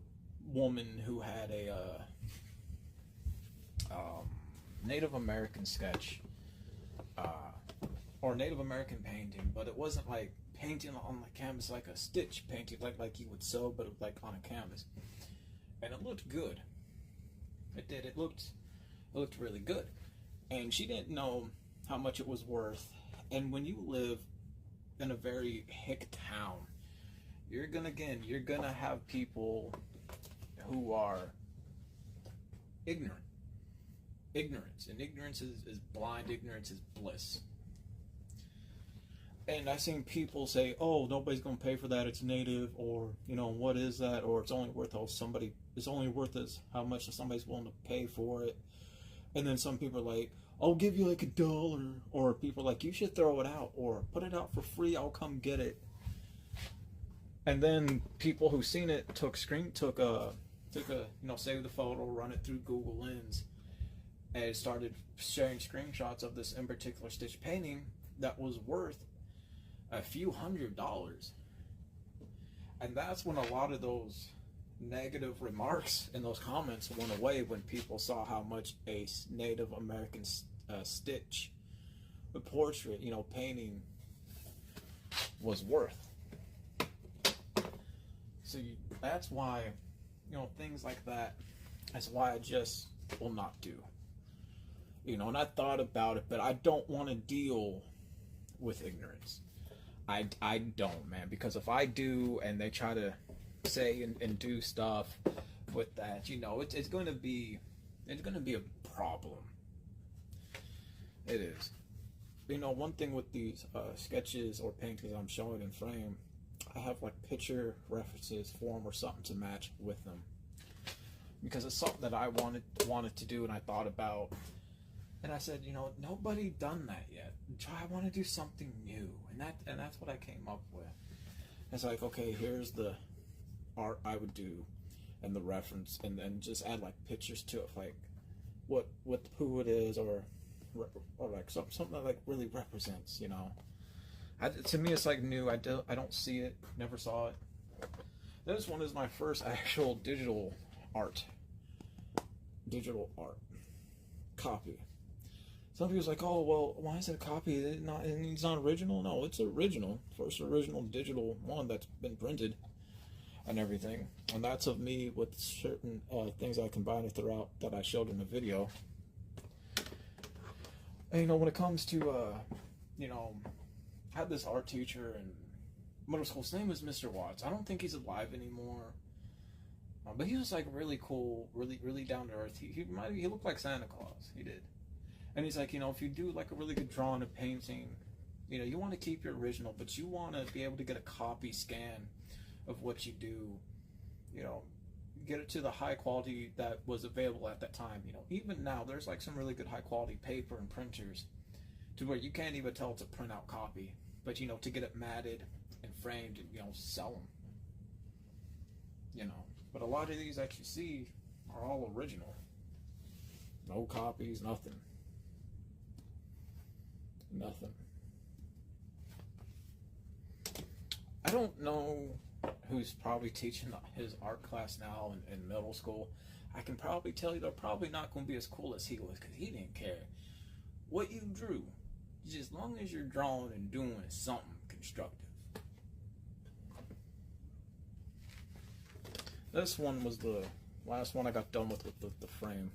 woman who had a Native American sketch, or Native American painting, but it wasn't like painting on the canvas like a stitch painting, like you would sew, but like on a canvas, and it looked good. It did. It looked really good, and she didn't know how much it was worth. And when you live in a very hick town, you're gonna have people who are ignorant. Ignorance, and ignorance is blind. Ignorance is bliss. And I've seen people say, "Oh, nobody's gonna pay for that. It's native," or what is that? Or it's only worth how much somebody's willing to pay for it. And then some people are like, "I'll give you like $1," or people are like, "You should throw it out or put it out for free. I'll come get it." And then people who seen it saved the photo, run it through Google Lens, and started sharing screenshots of this in particular stitch painting that was worth a few $100s. And that's when a lot of those negative remarks in those comments went away, when people saw how much a Native American stitch, a portrait, painting was worth. So that's why, things like that, that's why I just will not do. And I thought about it, but I don't want to deal with ignorance. I don't, man, because if I do and they try to say and do stuff with that, it's going to be a problem. It is. One thing with these sketches or paintings I'm showing in frame, I have like picture references for them or something to match with them, because it's something that I wanted to do, and I thought about. And I said, nobody done that yet. I want to do something new, and that's what I came up with. It's like, okay, here's the art I would do, and the reference, and then just add like pictures to it, like who it is, or like something that like really represents, to me, it's like new. I don't see it, never saw it. This one is my first actual digital art copy. Some people's like, "Oh, well, why is it a copy? It's not original." No, it's original. First original digital one that's been printed and everything. And that's of me with certain things I combined throughout that I showed in the video. And when it comes to, I had this art teacher in middle school. His name is Mr. Watts. I don't think he's alive anymore. But he was like really cool, really, really down to earth. He looked like Santa Claus. He did. And he's like, if you do like a really good drawing or painting, you want to keep your original, but you want to be able to get a copy scan of what you do, get it to the high quality that was available at that time. Even now, there's like some really good high quality paper and printers to where you can't even tell it's a printout copy, but to get it matted and framed and sell them. But a lot of these that you see are all original. No copies, nothing. Nothing. I don't know who's probably teaching his art class now in middle school. I can probably tell you they're probably not going to be as cool as he was, because he didn't care what you drew, just as long as you're drawing and doing something constructive. This one was the last one I got done with the frame.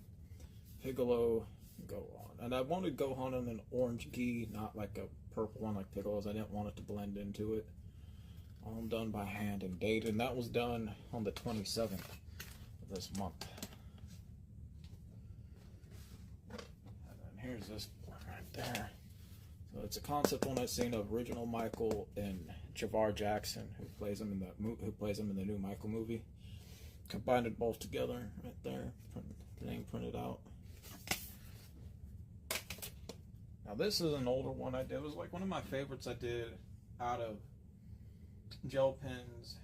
Piccolo Gohan. And I wanted Gohan in an orange gi, not like a purple one like Piccolo's. I didn't want it to blend into it. All done by hand and dated. And that was done on the 27th of this month. And then here's this one right there. So it's a concept one I've seen of original Michael and Javar Jackson, who plays him in the new Michael movie. Combined it both together right there. The name printed out. Now this is an older one I did. It was like one of my favorites I did out of gel pens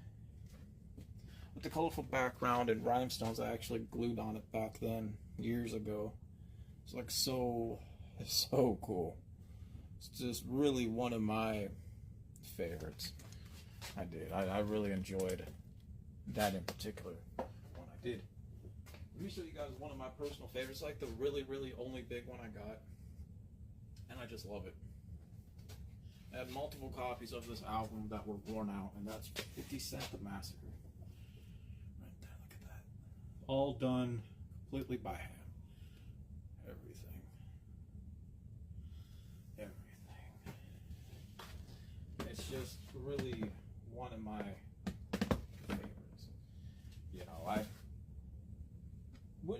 with the colorful background and rhinestones I actually glued on it back then, years ago. It's like so cool. It's just really one of my favorites I did. I really enjoyed that in particular one I did. Let me show you guys one of my personal favorites, like the really only big one I got. And I just love it. I had multiple copies of this album that were worn out, and that's 50 Cent The Massacre. Right there, look at that. All done completely by hand. Everything. It's just really one of my favorites.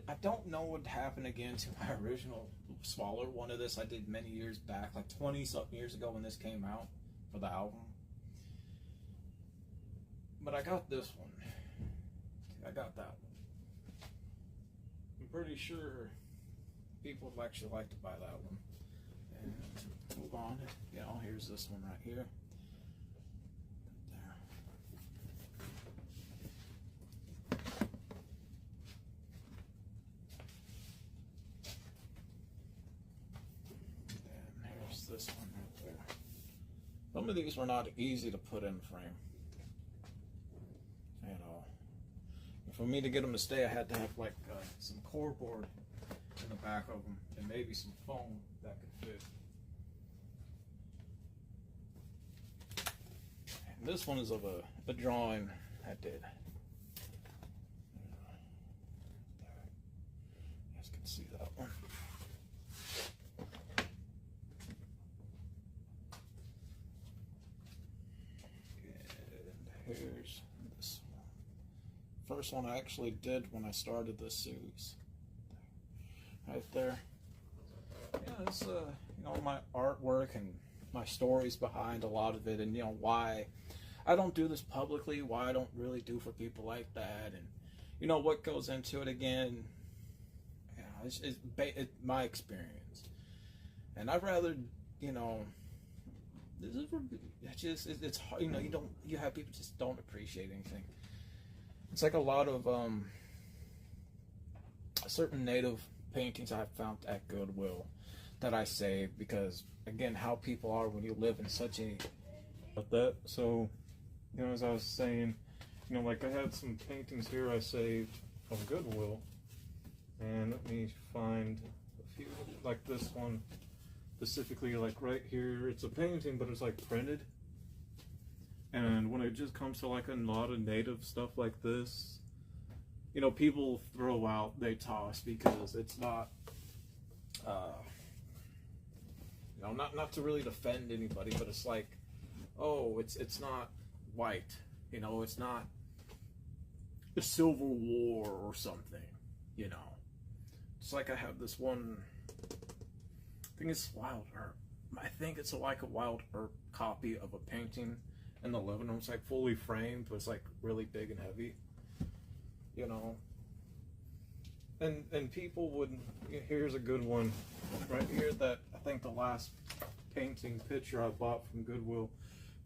I don't know what happened again to my original smaller one of this I did many years back, like 20-something years ago when this came out for the album. But I got this one. I got that one. I'm pretty sure people would actually like to buy that one. And to move on, here's this one right here. This one right there. Some of these were not easy to put in frame. For me to get them to stay, I had to have like some cardboard in the back of them and maybe some foam that could fit. And this one is of a drawing I did. You guys can see that one. Here's this one. First one I actually did when I started this series. Right there. Yeah, it's my artwork and my stories behind a lot of it, and why I don't do this publicly, why I don't really do for people like that, and what goes into it again. It's my experience, and I'd rather this is it's hard, you have people just don't appreciate anything. It's like a lot of certain native paintings I've found at Goodwill that I save because, again, how people are when you live in such a So, as I was saying, like I had some paintings here I saved from Goodwill, and let me find a few, like this one specifically, like right here. It's a painting, but it's like printed. And when it just comes to like a lot of native stuff like this, people throw out, they toss because it's not, not to really defend anybody, but it's like, oh, it's not white, it's not the Civil War or something, It's like I have this one I think it's Wild Earp. I think it's like a Wild Earp copy of a painting in the living room. It's like fully framed, but it's like really big and heavy, you know. And people would, here's a good one right here that I think the last painting picture I bought from Goodwill,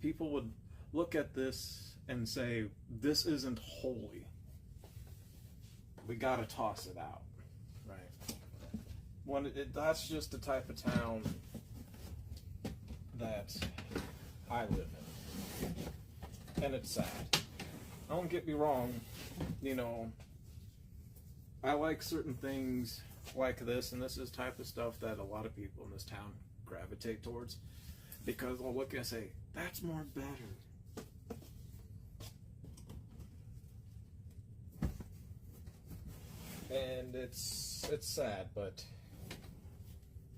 people would look at this and say, this isn't holy. We gotta toss it out, right? That's just the type of town that I live in. And it's sad. Don't get me wrong, you know, I like certain things like this, and this is type of stuff that a lot of people in this town gravitate towards, because they'll look and say, that's more better. And it's sad, but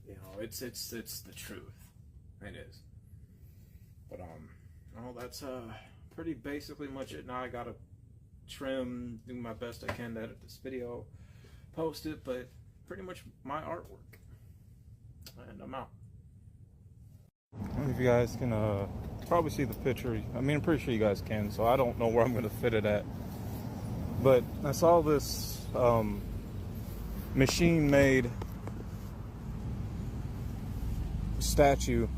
you know, it's the truth. It is. But oh, that's pretty basically much it. Now I gotta trim, do my best I can to edit this video, post it, but pretty much my artwork. And I'm out. I don't know if you guys can probably see the picture. I mean, I'm pretty sure you guys can, so I don't know where I'm gonna fit it at. But I saw this machine-made statue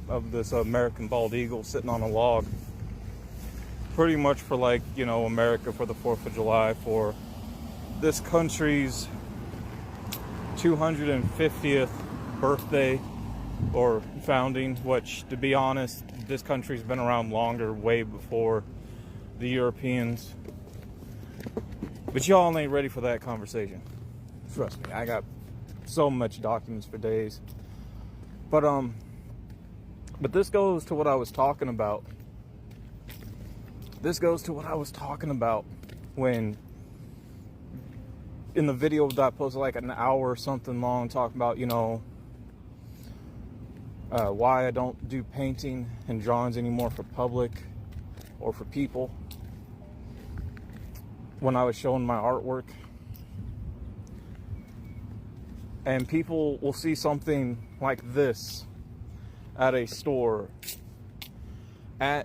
of this American bald eagle sitting on a log, pretty much for, like, you know, America for the 4th of July, for this country's 250th birthday or founding, which, to be honest, this country's been around longer, way before the Europeans. But y'all ain't ready for that conversation. Trust me, I got so much documents for days. But this goes to what I was talking about. This goes to what I was talking about when, in the video that I posted like an hour or something long, talking about, you know, why I don't do painting and drawings anymore for public or for people. When I was showing my artwork, and people will see something like this at a store, right?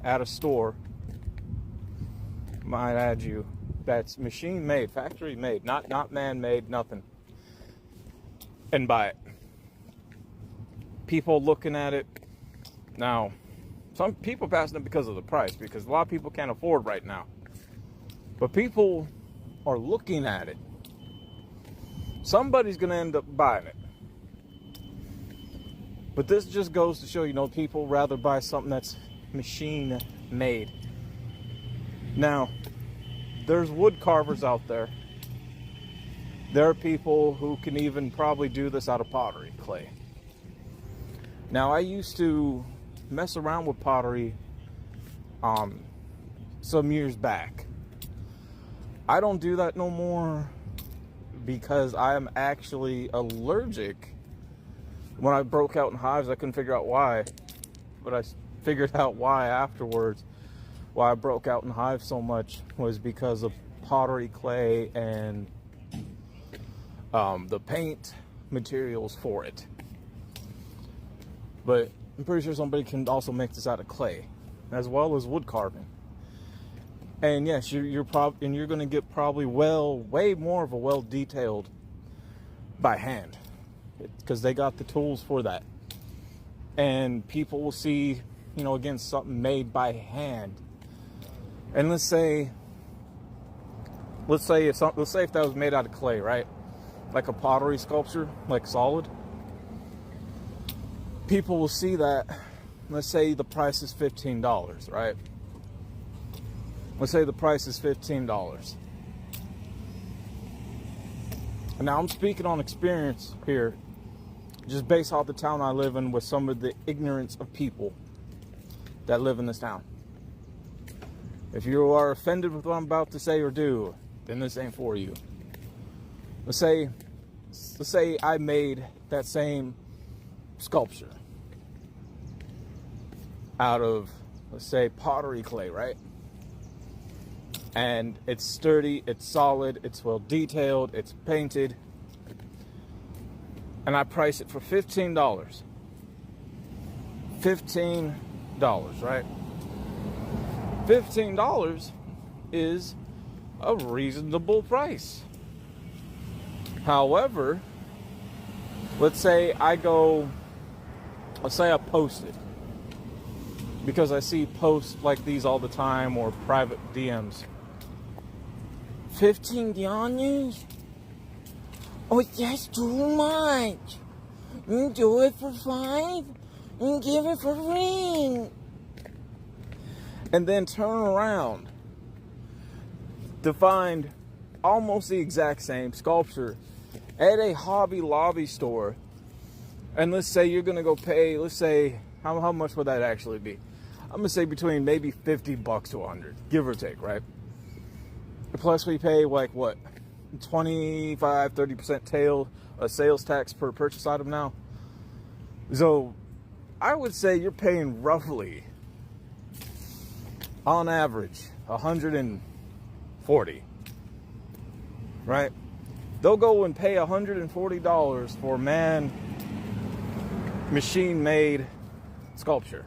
At a store, might add you, that's machine made, factory made, not man made, nothing, and buy it. People looking at it now. Some people passing it because of the price, because a lot of people can't afford right now. But people are looking at it. Somebody's going to end up buying it. But this just goes to show, you know, people rather buy something that's machine made. Now, there's wood carvers out there. There are people who can even probably do this out of pottery clay. Now, I used to mess around with pottery some years back. I don't do that no more because I am actually allergic. When I broke out in hives, I couldn't figure out why, but I figured out why afterwards. Why I broke out in hives so much was because of pottery clay and the paint materials for it. But I'm pretty sure somebody can also make this out of clay, as well as wood carving. And yes, you're going to get probably way more of a well-detailed by hand, because they got the tools for that. And people will see, you know, again, something made by hand. And let's say if that was made out of clay, right? Like a pottery sculpture, like solid. People will see that. Let's say the price is $15, right? Let's say the price is $15. And now I'm speaking on experience here, just based off the town I live in, with some of the ignorance of people that live in this town. If you are offended with what I'm about to say or do, then this ain't for you. Let's say I made that same sculpture out of, let's say, pottery clay, right? and it's sturdy, it's solid, it's well detailed, it's painted, and I price it for $15. $15, right? $15 is a reasonable price. However, let's say I post it, because I see posts like these all the time, or private DMs. $15? Oh, that's too much. You do it for $5 and give it for free. And then turn around to find almost the exact same sculpture at a Hobby Lobby store. And let's say you're gonna go pay, let's say, how much would that actually be? I'm gonna say between maybe $50 to $100, give or take, right? Plus we pay like what, 25-30% sales tax per purchase item now. So I would say you're paying roughly, on average, $140, right? They'll go and pay $140 for machine-made sculpture,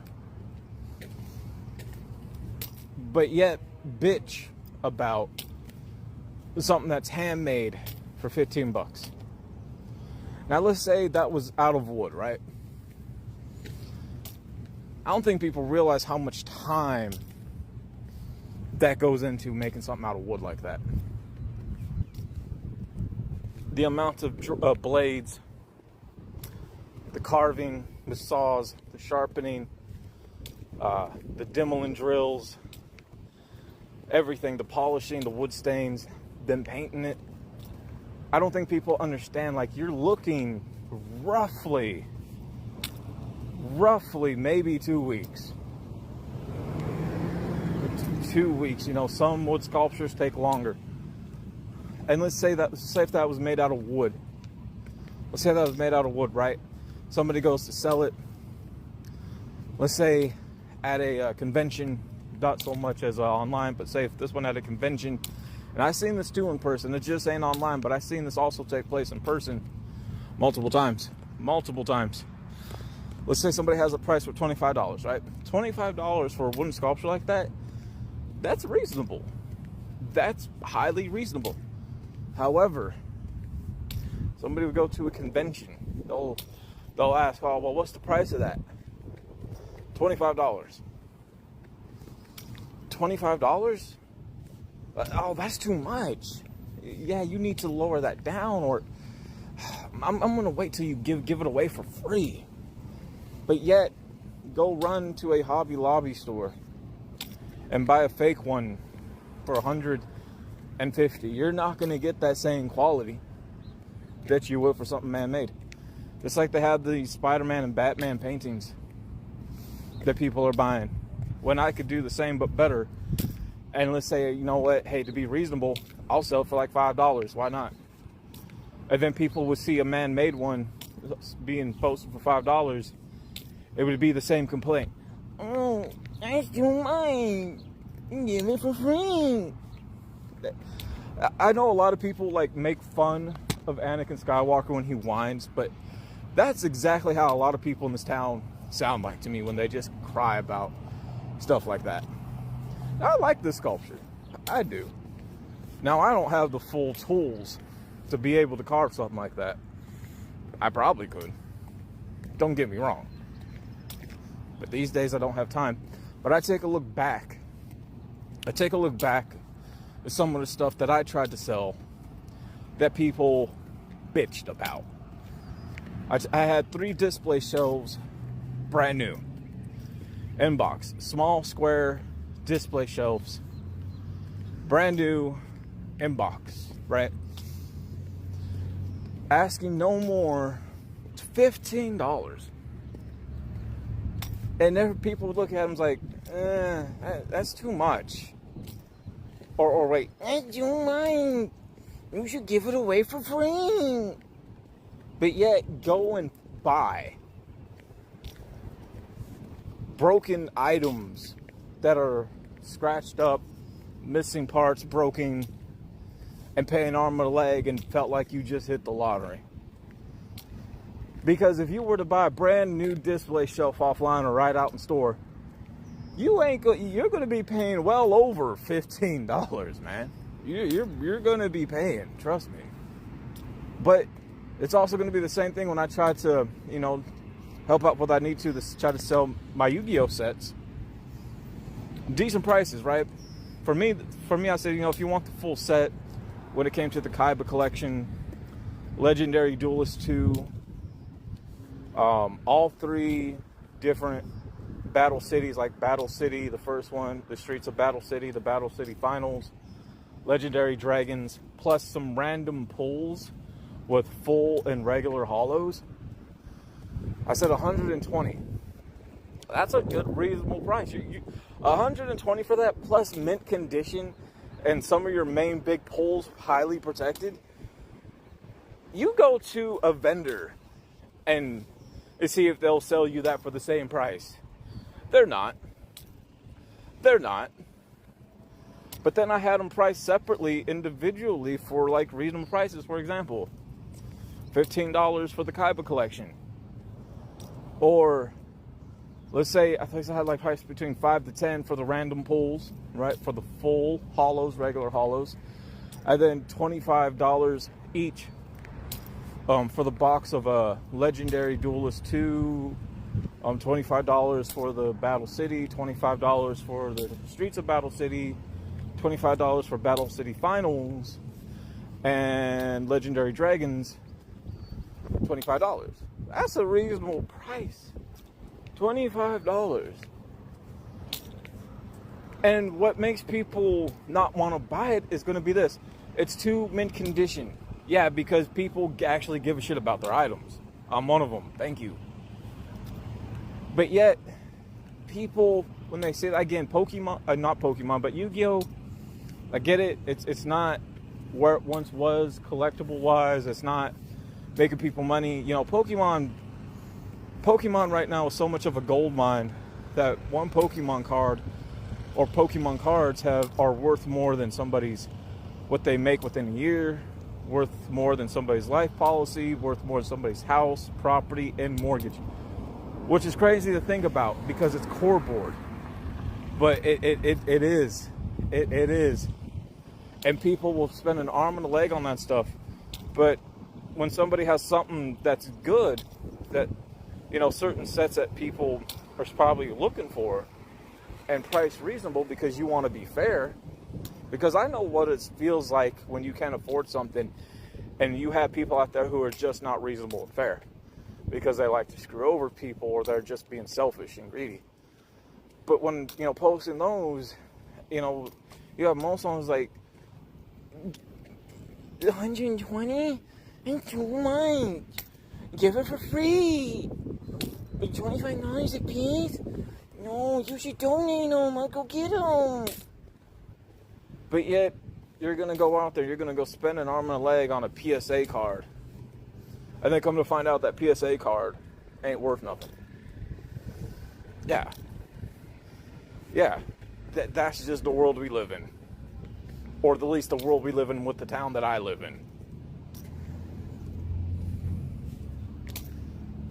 but yet bitch about something that's handmade for $15. Now let's say that was out of wood, right? I don't think people realize how much time that goes into making something out of wood like that. The amount of blades, the carving, the saws, the sharpening, the Demolin drills, everything, the polishing, the wood stains, then painting it. I don't think people understand, like, you're looking roughly maybe 2 weeks. 2 weeks, you know, some wood sculptures take longer. And let's say if that was made out of wood. Let's say that was made out of wood, right? Somebody goes to sell it, let's say at a convention, not so much as online, but say if this one at a convention, and I've seen this too in person, it just ain't online, but I've seen this also take place in person multiple times. Let's say somebody has a price for $25, right? $25 for a wooden sculpture like that, that's reasonable. That's highly reasonable. However, somebody would go to a convention, they'll ask, oh, well, what's the price of that? $25. $25? Oh, that's too much. Yeah, you need to lower that down, or I'm gonna wait till you give it away for free. But yet, go run to a Hobby Lobby store and buy a fake one for $150. You're not gonna get that same quality that you would for something man-made. Just like they have the Spider-Man and Batman paintings that people are buying, when I could do the same but better. And let's say, you know what, hey, to be reasonable, I'll sell it for like $5. Why not? And then people would see a man-made one being posted for $5. It would be the same complaint. Oh, that's too much. Give it for free. I know a lot of people like make fun of Anakin Skywalker when he whines, but that's exactly how a lot of people in this town sound like to me when they just cry about stuff like that. I like this sculpture. I do. Now, I don't have the full tools to be able to carve something like that. I probably could. Don't get me wrong. But these days I don't have time. But I take a look back. At some of the stuff that I tried to sell that people bitched about. I had 3 display shelves, brand new, inbox, small square display shelves, brand new, inbox, right? Asking no more, $15. And then people would look at them like, that's too much. Or wait, that's too much. You should give it away for free. But yet, go and buy broken items that are scratched up, missing parts, broken, and pay an arm and a leg and felt like you just hit the lottery. Because if you were to buy a brand new display shelf offline or right out in store, you're going to be paying well over $15, man. You're going to be paying, trust me. But it's also going to be the same thing when I try to, help out what I need to try to sell my Yu-Gi-Oh sets. Decent prices, right? For me, I said, if you want the full set, when it came to the Kaiba collection, Legendary Duelist 2, all 3 different Battle Cities, like Battle City, the first one, the Streets of Battle City, the Battle City Finals, Legendary Dragons, plus some random pulls with full and regular holos. I said 120. That's a good, reasonable price. 120 for that, plus mint condition, and some of your main big pulls highly protected. You go to a vendor and see if they'll sell you that for the same price. They're not. But then I had them priced separately, individually, for like reasonable prices. For example, $15 for the Kaiba collection. Or let's say I think I had like price between 5 to 10 for the random pulls, right? For the full holos, regular holos. And then $25 each for the box of a Legendary Duelist 2, $25 for the Battle City, $25 for the Streets of Battle City, $25 for Battle City Finals, and Legendary Dragons, $25. That's a reasonable price. $25. And what makes people not want to buy it is going to be this. It's too mint condition. Yeah, because people actually give a shit about their items. I'm one of them. Thank you. But yet, people, when they say, again, not Pokemon, but Yu-Gi-Oh! I get it. It's not where it once was, collectible-wise. It's not making people money. Pokemon right now is so much of a gold mine that one Pokemon card or Pokemon cards are worth more than what they make within a year, worth more than somebody's life policy, worth more than somebody's house, property, and mortgage. Which is crazy to think about because it's core board. But it is. It is. And people will spend an arm and a leg on that stuff. But when somebody has something that's good, that, certain sets that people are probably looking for, and price reasonable because you want to be fair, because I know what it feels like when you can't afford something and you have people out there who are just not reasonable and fair because they like to screw over people or they're just being selfish and greedy. But when, posting those, you have most ones like 120 and too much. Give it for free. It's $25 a piece. No, you should donate them. I'll go get them. But yet, you're going to go out there, you're going to go spend an arm and a leg on a PSA card. And then come to find out that PSA card ain't worth nothing. Yeah. That's just the world we live in. Or at least the world we live in with the town that I live in.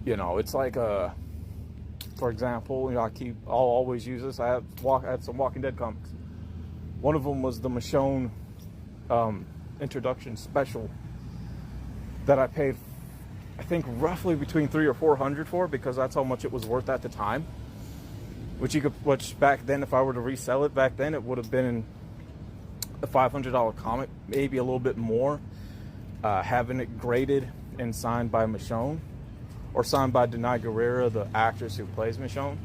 It's like, for example, I'll always use this. I had some Walking Dead comics. One of them was the Michonne introduction special that I paid, I think, roughly between $300 or $400 for, because that's how much it was worth at the time. Which back then, if I were to resell it back then, it would have been a $500 comic, maybe a little bit more. Having it graded and signed by Michonne, or signed by Denai Guerrera, the actress who plays Michonne.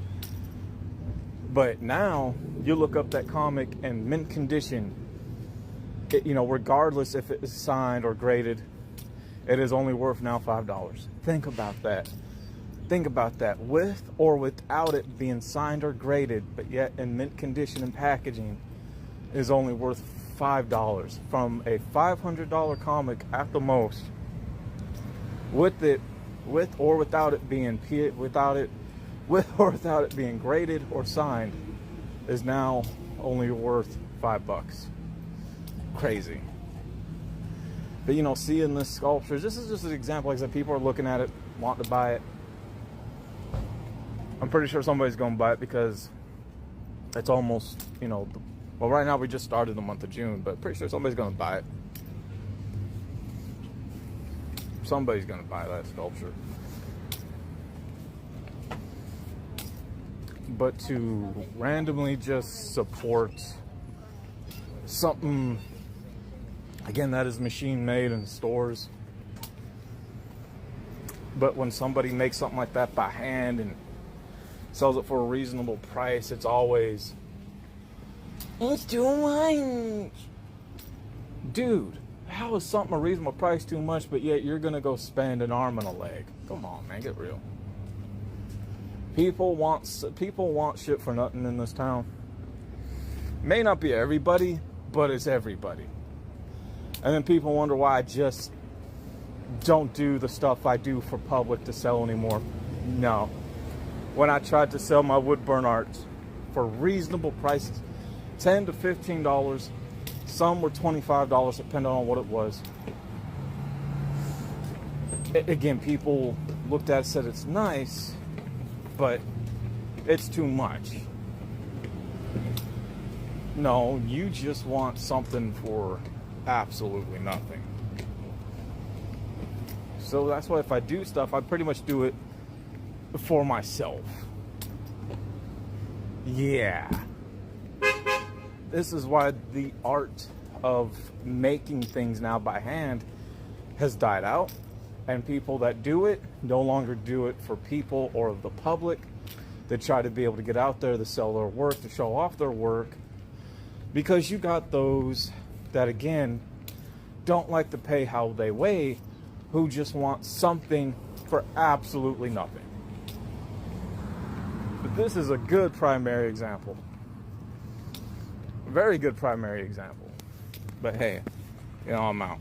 But now, you look up that comic in mint condition, regardless if it is signed or graded, it is only worth now $5. Think about that. Think about that. With or without it being signed or graded, but yet in mint condition and packaging, is only worth $5 from a $500 comic at the most. With or without it being graded or signed, is now only worth $5. Crazy. But you know, seeing this sculpture, this is just an example. Like I said, people are looking at it, wanting to buy it. I'm pretty sure somebody's going to buy it because it's almost, you know, well, right now we just started the month of June, but pretty sure somebody's going to buy it. Somebody's going to buy that sculpture. But to randomly just support something, again, that is machine made in stores. But when somebody makes something like that by hand and sells it for a reasonable price, it's always, it's too much. Dude, how is something a reasonable price too much, but yet you're gonna go spend an arm and a leg? Come on, man, get real. People want shit for nothing in this town. May not be everybody, but it's everybody. And then people wonder why I just don't do the stuff I do for public to sell anymore. No. When I tried to sell my wood burn arts for reasonable prices, $10 to $15, some were $25, depending on what it was. Again, people looked at it and said it's nice, but it's too much. No, you just want something for absolutely nothing. So that's why if I do stuff, I pretty much do it for myself. Yeah. This is why the art of making things now by hand has died out. And people that do it no longer do it for people or the public. They try to be able to get out there to sell their work, to show off their work. Because you got those that, again, don't like to pay how they weigh, who just want something for absolutely nothing. But this is a good primary example. Very good primary example. But hey, you know, I'm out.